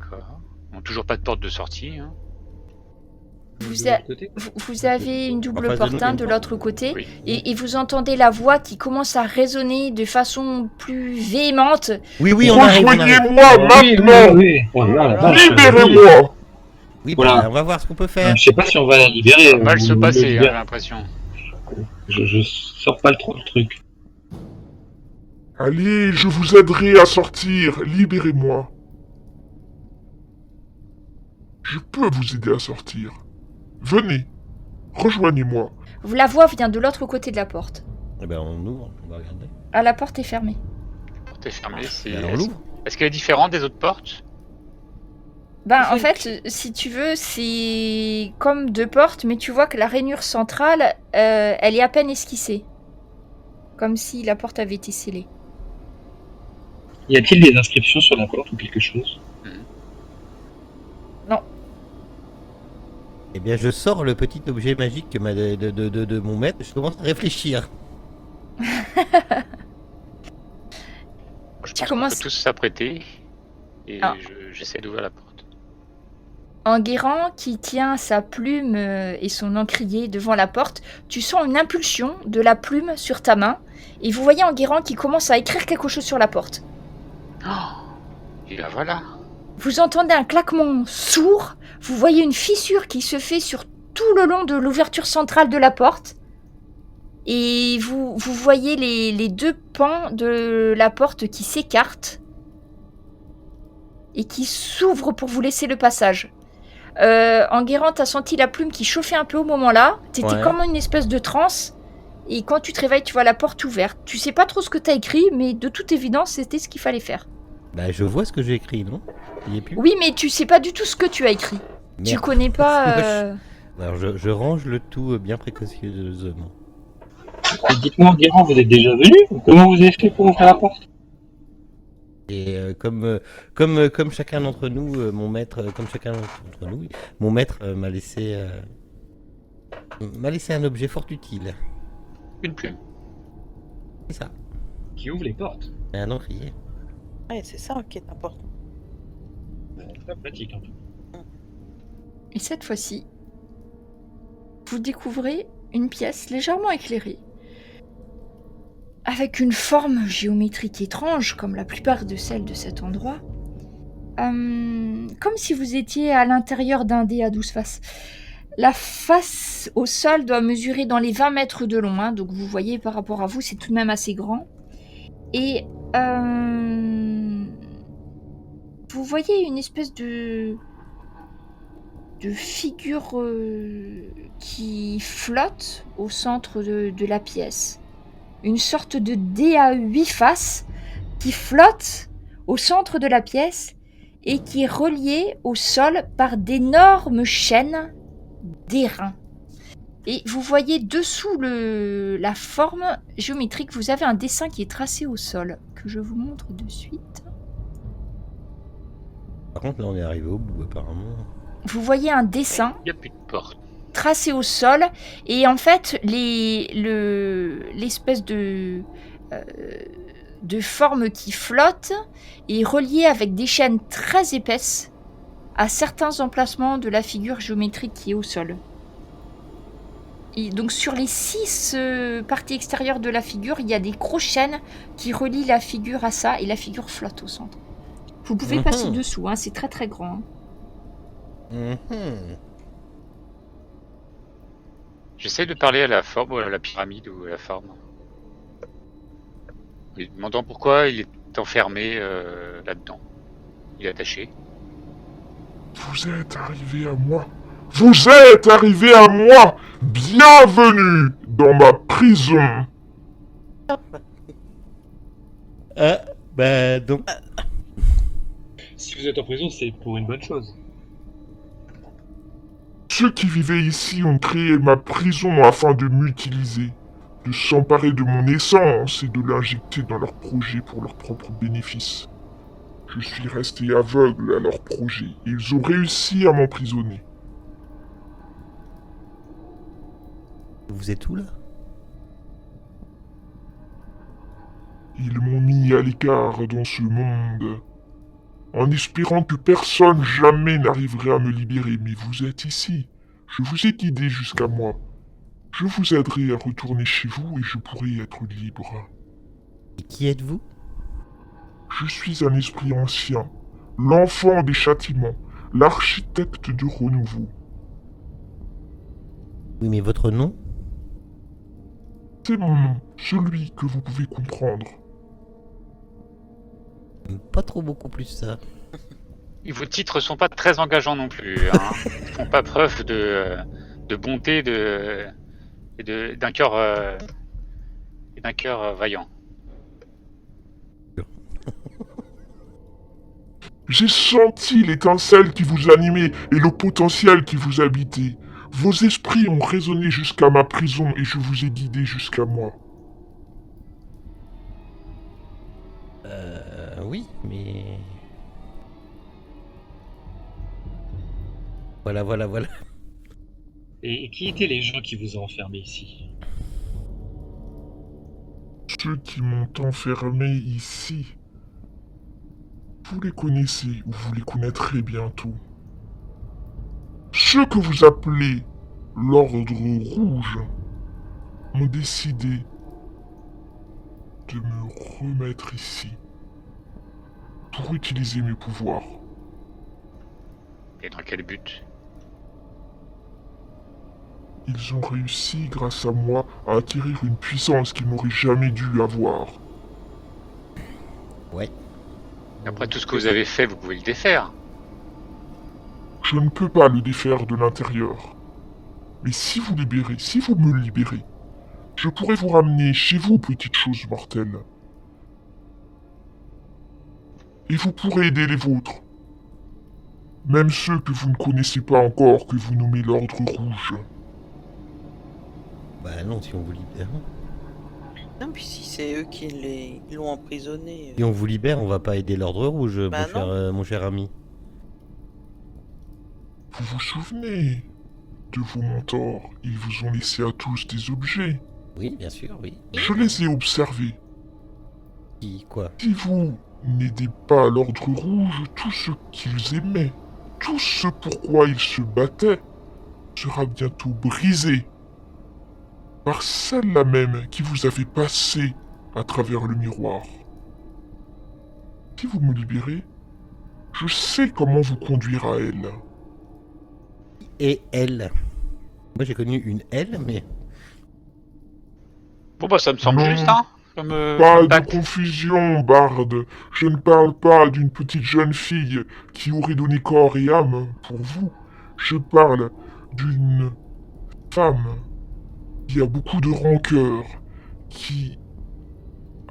D'accord. Bon, toujours pas de porte de sortie. Hein. Vous, De a- l'autre côté. vous avez une double Enfin, porte de- de l'autre côté Oui. et vous entendez la voix qui commence à résonner de façon plus véhémente. Oui, on arrive. Rejoignez-moi Oui, maintenant. oui. Oh là là, la vache. Libérez-moi. Oui, Voilà. bah, on va voir ce qu'on peut faire. Je sais pas si on va la libérer. Mal se ou passer, le hein, j'ai libérer. l'impression. Je sors pas trop le truc. Allez, je vous aiderai à sortir. Libérez-moi. Je peux vous aider à sortir. Venez. Rejoignez-moi. La voix vient de l'autre côté de la porte. Eh ben, on ouvre, on va regarder. Ah, la porte est fermée. La porte est fermée. Alors, on l'ouvre. Est-ce qu'elle est différente des autres portes? En fait, si tu veux, c'est comme deux portes, mais tu vois que la rainure centrale, elle est à peine esquissée. Comme si la porte avait été scellée. Y a-t-il des inscriptions sur la porte ou quelque chose? Eh bien, je sors le petit objet magique que de mon maître. Je commence à réfléchir. Je Tu pense commences- qu'on peut tous s'apprêter et Ah. j'essaie d'ouvrir la porte. Enguerrand, qui tient sa plume et son encrier devant la porte, tu sens une impulsion de la plume sur ta main, et vous voyez Enguerrand qui commence à écrire quelque chose sur la porte. Et la voilà. Vous entendez un claquement sourd, vous voyez une fissure qui se fait sur tout le long de l'ouverture centrale de la porte, et vous voyez les deux pans de la porte qui s'écartent et qui s'ouvrent pour vous laisser le passage. Enguerrand, t'as senti la plume qui chauffait un peu au moment-là, t'étais Ouais. comme une espèce de transe, et quand tu te réveilles, tu vois la porte ouverte. Tu sais pas trop ce que t'as écrit, mais de toute évidence, c'était ce qu'il fallait faire. Bah, je vois ce que j'ai écrit, non? Il y est plus. Oui, mais tu sais pas du tout ce que tu as écrit. Tu Merde. connais pas... Alors, je range le tout bien précautionneusement. Et dites-moi, Enguerrand, vous êtes déjà venu? Comment vous avez fait pour ouvrir la porte? Et comme chacun d'entre nous, mon maître, comme chacun d'entre nous, oui, mon maître m'a laissé un objet fort utile. Une plume. C'est ça. Qui ouvre les portes? Et un encrier. Ouais, c'est ça qui est important. Très pratique, en tout. Et cette fois-ci, vous découvrez une pièce légèrement éclairée, avec une forme géométrique étrange, comme la plupart de celles de cet endroit. Comme si vous étiez à l'intérieur d'un dé à 12 faces. La face au sol doit mesurer dans les 20 mètres de long, hein, donc vous voyez par rapport à vous, c'est tout de même assez grand. Et vous voyez une espèce de figure qui flotte au centre de la pièce. Une sorte de dé à 8 faces qui flotte au centre de la pièce et qui est relié au sol par d'énormes chaînes d'airain. Et vous voyez dessous la forme géométrique, vous avez un dessin qui est tracé au sol, que je vous montre de suite. Par contre, là, on est arrivé au bout, apparemment. Vous voyez un dessin Il n'y a plus de porte. tracé au sol, et en fait l'espèce de forme qui flotte est reliée avec des chaînes très épaisses à certains emplacements de la figure géométrique qui est au sol. Et donc sur les 6 parties extérieures de la figure, il y a des grosses chaînes qui relient la figure à ça, et la figure flotte au centre. Vous pouvez passer dessous, hein, c'est très très grand. Mhm. J'essaie de parler à la forme ou à la pyramide ou à la forme. Lui demandant pourquoi il est enfermé là-dedans. Il est attaché. Vous êtes arrivé à moi. Vous êtes arrivé à moi. Bienvenue dans ma prison. Bah, donc. Si vous êtes en prison, c'est pour une bonne chose. Ceux qui vivaient ici ont créé ma prison afin de m'utiliser, de s'emparer de mon essence et de l'injecter dans leurs projets pour leur propre bénéfice. Je suis resté aveugle à leurs projets et ils ont réussi à m'emprisonner. Vous êtes où, là? Ils m'ont mis à l'écart dans ce monde, en espérant que personne jamais n'arriverait à me libérer. Mais vous êtes ici. Je vous ai guidé jusqu'à moi. Je vous aiderai à retourner chez vous et je pourrai être libre. Et qui êtes-vous? Je suis un esprit ancien, l'enfant des châtiments, l'architecte de renouveau. Oui, mais votre nom? C'est mon nom, celui que vous pouvez comprendre. Pas trop beaucoup plus ça. Et vos titres sont pas très engageants non plus. Hein. Ils font pas preuve de bonté et d'un cœur vaillant. J'ai senti l'étincelle qui vous animait et le potentiel qui vous habitait. Vos esprits ont résonné jusqu'à ma prison et je vous ai guidé jusqu'à moi. Oui, mais... Voilà. Et qui étaient les gens qui vous ont enfermé ici? Ceux qui m'ont enfermé ici, vous les connaissez ou vous les connaîtrez bientôt. Ceux que vous appelez l'Ordre Rouge ont décidé de me remettre ici pour utiliser mes pouvoirs. Et dans quel but? Ils ont réussi, grâce à moi, à acquérir une puissance qu'ils n'auraient jamais dû avoir. Ouais. Après tout ce que vous avez fait, vous pouvez le défaire. Je ne peux pas le défaire de l'intérieur. Mais si vous me libérez, je pourrai vous ramener chez vous, petites choses mortelles. Et vous pourrez aider les vôtres. Même ceux que vous ne connaissez pas encore, que vous nommez l'Ordre Rouge. Bah non, si on vous libère. Non, puis si c'est eux qui l'ont emprisonné. Si on vous libère, on va pas aider l'Ordre Rouge, Bah mon cher ami. Vous vous souvenez de vos mentors? Ils vous ont laissé à tous des objets. Oui, bien sûr, oui. Je les ai observés. Quoi? Si vous n'aidez pas l'Ordre Rouge, tout ce qu'ils aimaient, tout ce pourquoi ils se battaient, sera bientôt brisé par celle-là même qui vous avait passé à travers le miroir. Si vous me libérez, je sais comment vous conduire à elle. Et elle? Moi j'ai connu une elle, mais... Bon bah ça me semble Non. juste, hein. Pas de Tac. confusion, Bard. Je ne parle pas d'une petite jeune fille qui aurait donné corps et âme pour vous. Je parle d'une femme qui a beaucoup de rancœur, qui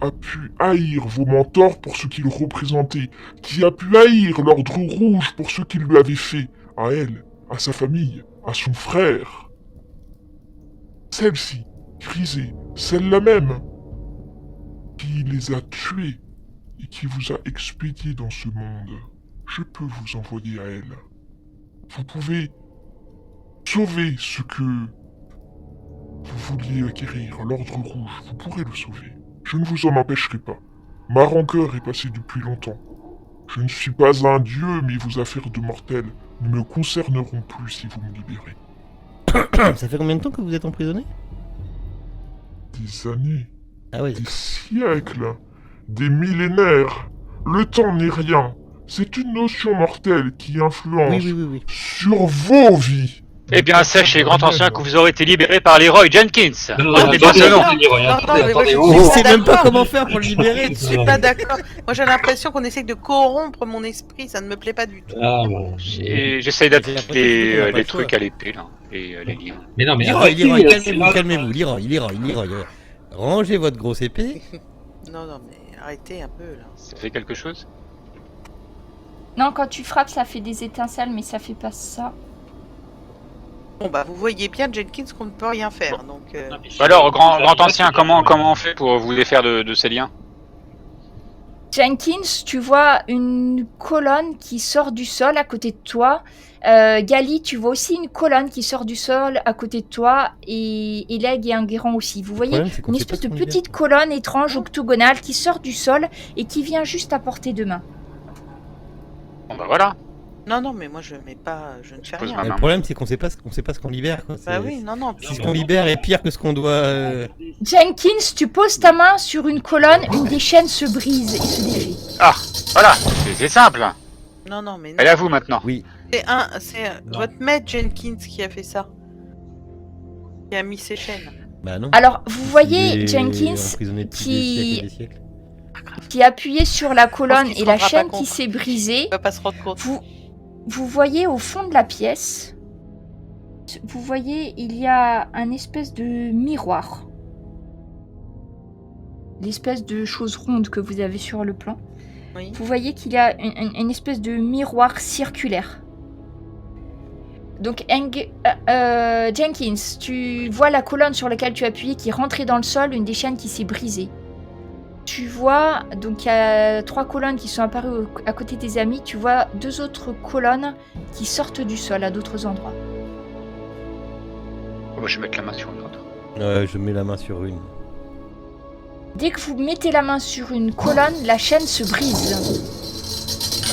a pu haïr vos mentors pour ce qu'ils représentaient, qui a pu haïr l'Ordre Rouge pour ce qu'ils lui avaient fait, à elle, à sa famille, à son frère. Celle-ci, Grisée, celle-là même, qui les a tués et qui vous a expédiés dans ce monde. Je peux vous envoyer à elle. Vous pouvez sauver ce que vous vouliez acquérir, l'Ordre Rouge. Vous pourrez le sauver. Je ne vous en empêcherai pas. Ma rancœur est passée depuis longtemps. Je ne suis pas un dieu, mais vos affaires de mortels ne me concerneront plus si vous me libérez. Ça fait combien de temps que vous êtes emprisonné? Des années, Ah ouais, des siècles, des millénaires. Le temps n'est rien. C'est une notion mortelle qui influence oui. sur vos vies. Eh bien, sachez, grand ancien, que vous aurez été libéré par Leroy Jenkins. Non, Retenez bien ce nom. mais moi, je oh, suis Il pas sait même pas d'accord. comment faire pour le libérer. Je suis pas d'accord. Moi, j'ai l'impression qu'on essaie de corrompre mon esprit. Ça ne me plaît pas du tout. Ah, bon. Et j'essaye J'ai l'impression qu'on d'appliquer a pas les le choix. trucs à l'épée, là. Et les liens. Mais non, mais Leroy, arrêtez, c'est calmez-vous, là. Leroy. Rangez votre grosse épée. Non, mais arrêtez un peu, là. Ça fait quelque chose? Non, quand tu frappes, ça fait des étincelles, mais ça fait pas ça. Bon, bah, vous voyez bien, Jenkins, qu'on ne peut rien faire, donc... Alors, grand ancien, comment on fait pour vous défaire de ces liens? Jenkins, tu vois une colonne qui sort du sol à côté de toi. Gali, tu vois aussi une colonne qui sort du sol à côté de toi. Et Leg et Enguerrand aussi. Vous voyez problème, c'est qu'on une sait pas espèce de ce qu'on petite colonne étrange octogonale qui sort du sol et qui vient juste à portée de main. Bon bah voilà. Non, mais moi je mets pas, je ne fais pose rien. ma Le main. problème, c'est qu'on sait pas ce qu'on libère. Quoi. Bah oui, non. Si ce qu'on libère est pire que ce qu'on doit. Jenkins, tu poses ta main sur une colonne, une des chaînes se brise et se défait. Ah, voilà, c'est simple. Non, mais non. Allez à vous maintenant. Oui. C'est Non. votre maître Jenkins qui a fait ça. Qui a mis ses chaînes. Bah non. Alors, vous voyez Il est Jenkins emprisonné depuis qui- des siècles et des siècles. qui a appuyé sur la colonne qu'il se et la rendra chaîne pas qui compte. s'est brisée. Il va pas se rendre compte. Vous voyez au fond de la pièce, vous voyez, il y a un espèce de miroir. L'espèce de chose ronde que vous avez sur le plan. Oui. Vous voyez qu'il y a une espèce de miroir circulaire. Donc, Jenkins, tu vois la colonne sur laquelle tu as appuyé qui est rentrée dans le sol, une des chaînes qui s'est brisée. Tu vois, donc il y a 3 colonnes qui sont apparues à côté des amis. Tu vois 2 autres colonnes qui sortent du sol à d'autres endroits. Oh, bah, je vais mettre la main sur une autre. Je mets la main sur une. Dès que vous mettez la main sur une colonne, la chaîne se brise.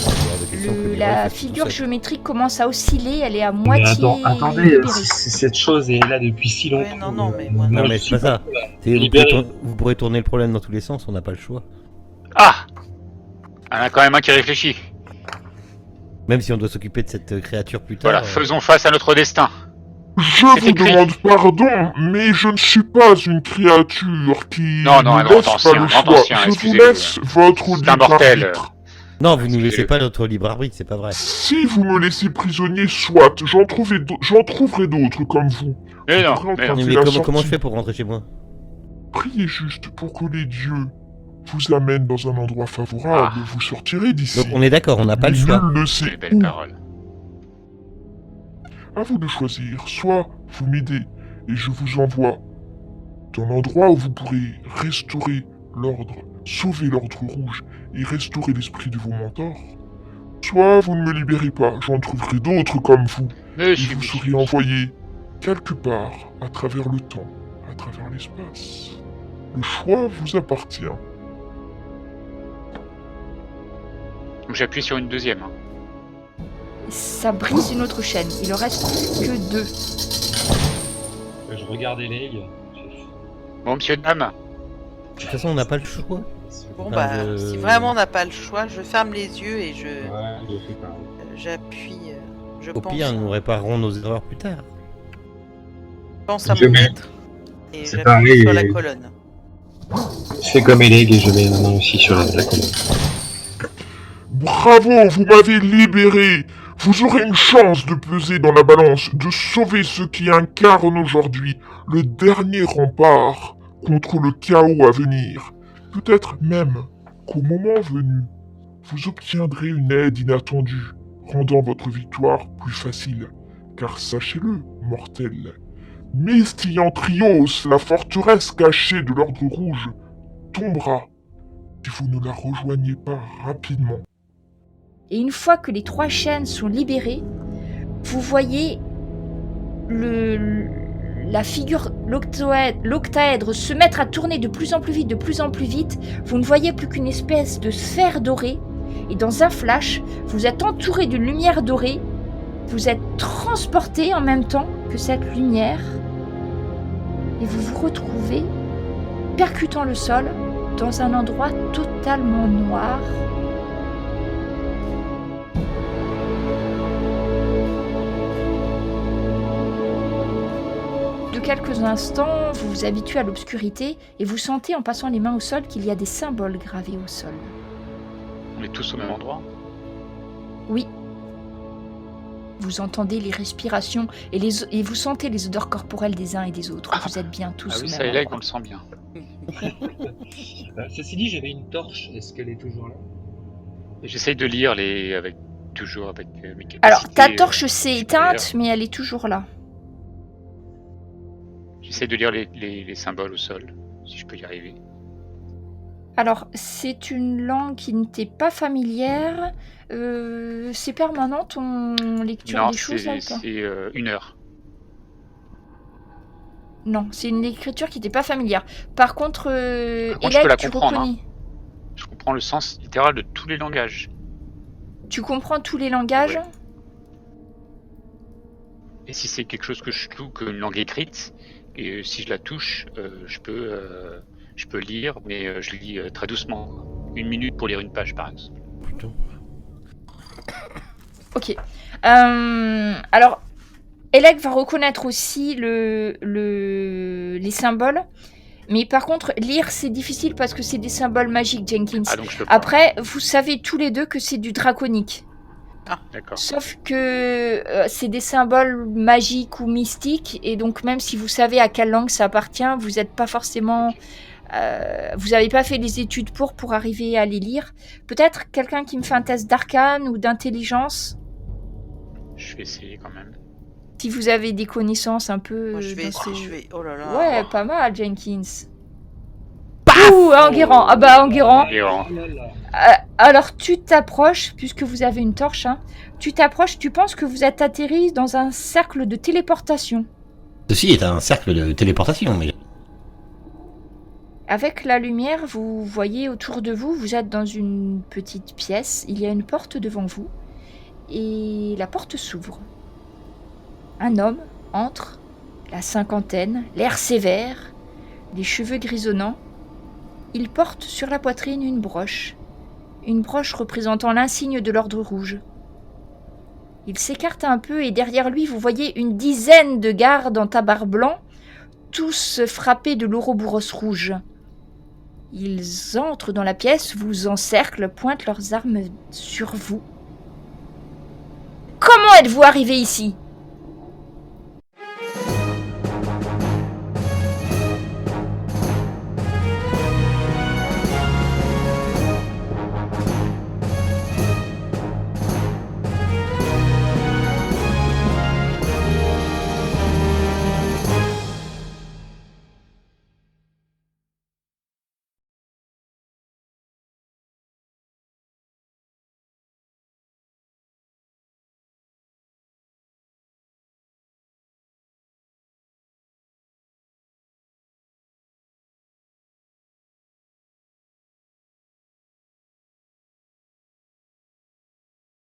Hors de question que le miroir La fasse tout figure seul. géométrique commence à osciller, elle est à Mais moitié attendez, libérée. cette chose est là depuis si longtemps. Ouais, non, mais moi, Non, je mais suis c'est pas ça. Vous libéré. pourrez tourner le problème dans tous les sens, on n'a pas le choix. Ah, il y en a quand même un qui réfléchit. Même si on doit s'occuper de cette créature plus tard. Voilà, faisons face à notre destin. Je C'est vous écrit. demande pardon, mais je ne suis pas une créature qui Non, ne un laisse grand pas ancien, le un grand choix. ancien, Je vous excusez-le. laisse votre C'est un libre mortel. arbitre. Non, vous nous Excusez-le. laissez pas notre libre arbitre, c'est pas vrai. Si vous me laissez prisonnier, soit, j'en trouverai d'autres comme vous. Mais non, Après, mais non. C'est Mais la comment sortie. je fais pour rentrer chez moi? Priez juste pour que les dieux vous amènent dans un endroit favorable. Ah. Vous sortirez d'ici. Donc on est d'accord, on n'a pas le Mais choix. Nul ne C'est sait des belles où. paroles. À vous de choisir. Soit vous m'aidez et je vous envoie dans l'endroit où vous pourrez restaurer l'ordre, sauver l'ordre rouge et restaurer l'esprit de vos mentors. Soit vous ne me libérez pas, j'en trouverai d'autres comme vous et Monsieur, vous serez envoyé quelque part à travers le temps, à travers l'espace. Le choix vous appartient. Donc j'appuie sur une deuxième. Hein. Ça brise une autre chaîne. Il en reste plus que 2. Je regardais les Bon, monsieur, dame, De toute façon, on n'a pas le choix. Bon, Enfin, bah, je- si vraiment on n'a pas le choix, je ferme les yeux et Ouais, je fais pareil. j'appuie. Je Au pense, pire, nous réparerons nos erreurs plus tard. pense à Je mon mets- maître. Et C'est j'appuie pareil, sur la et- colonne. Je fais comme Eleg et je mets ma main aussi sur la colonne. Bravo, vous m'avez libéré. Vous aurez une chance de peser dans la balance, de sauver ceux qui incarnent aujourd'hui le dernier rempart contre le chaos à venir. Peut-être même qu'au moment venu, vous obtiendrez une aide inattendue, rendant votre victoire plus facile. Car sachez-le, mortel, Mestiantrios, la forteresse cachée de l'Ordre Rouge, tombera si vous ne la rejoignez pas rapidement. Et une fois que les 3 chaînes sont libérées, vous voyez la figure, l'octaèdre se mettre à tourner de plus en plus vite, de plus en plus vite. Vous ne voyez plus qu'une espèce de sphère dorée. Et dans un flash, vous êtes entouré d'une lumière dorée. Vous êtes transporté en même temps que cette lumière. Et vous vous retrouvez percutant le sol dans un endroit totalement noir. De quelques instants, vous vous habituez à l'obscurité et vous sentez en passant les mains au sol qu'il y a des symboles gravés au sol. on est tous au même endroit. Oui. Vous entendez les respirations et vous sentez les odeurs corporelles des uns et des autres. Vous êtes bien tous Ah au oui, ça même élègue, on endroit. le sent bien. Ceci dit, j'avais une torche. Est-ce qu'elle est toujours là? Et j'essaye de lire toujours avec mes capacités. Alors, ta torche s'est supérieures. éteinte, mais elle est toujours là. J'essaye de lire les symboles au sol, si je peux y arriver. Alors, c'est une langue qui ne t'est pas familière. C'est permanent ton lecture Non, des choses là, ou c'est pas 1 heure. Non, c'est une écriture qui t'est pas familière. Par contre, Par contre, je peux Elec, la tu comprendre, reconnais. Je comprends le sens littéral de tous les langages. Tu comprends tous les langages. Ouais. Et si c'est quelque chose que je touche, une langue écrite, et si je la touche, je peux lire, mais je lis très doucement. 1 minute pour lire une page, par exemple. Putain. Ok. Alors, Elec va reconnaître aussi les symboles. Mais par contre, lire, c'est difficile parce que c'est des symboles magiques, Jenkins. Ah, donc je peux pas. Après, vous savez tous les deux que c'est du draconique. D'accord. Sauf que c'est des symboles magiques ou mystiques. Et donc, même si vous savez à quelle langue ça appartient, vous n'êtes pas forcément... vous n'avez pas fait les études pour arriver à les lire. Peut-être quelqu'un qui me fait un test d'arcane ou d'intelligence. Je vais essayer quand même. Si vous avez des connaissances un peu... Moi, je vais dans essayer. ces- Je vais. Oh là là. Ouais, pas mal, Jenkins. Ouh, Enguerrand. Ah bah, Enguerrand. Et en- Oh là là. Alors, tu t'approches, puisque vous avez une torche, hein, tu t'approches, tu penses que vous êtes atterri dans un cercle de téléportation. Ceci est un cercle de téléportation, mais Avec la lumière, vous voyez autour de vous, vous êtes dans une petite pièce, il y a une porte devant vous, et la porte s'ouvre. Un homme entre, la cinquantaine, l'air sévère, les cheveux grisonnants. Il porte sur la poitrine une broche représentant l'insigne de l'ordre rouge. Il s'écarte un peu et derrière lui, vous voyez une dizaine de gardes en tabard blanc, tous frappés de l'ouroboros rouge. Ils entrent dans la pièce, vous encerclent, pointent leurs armes sur vous. Comment êtes-vous arrivé ici ?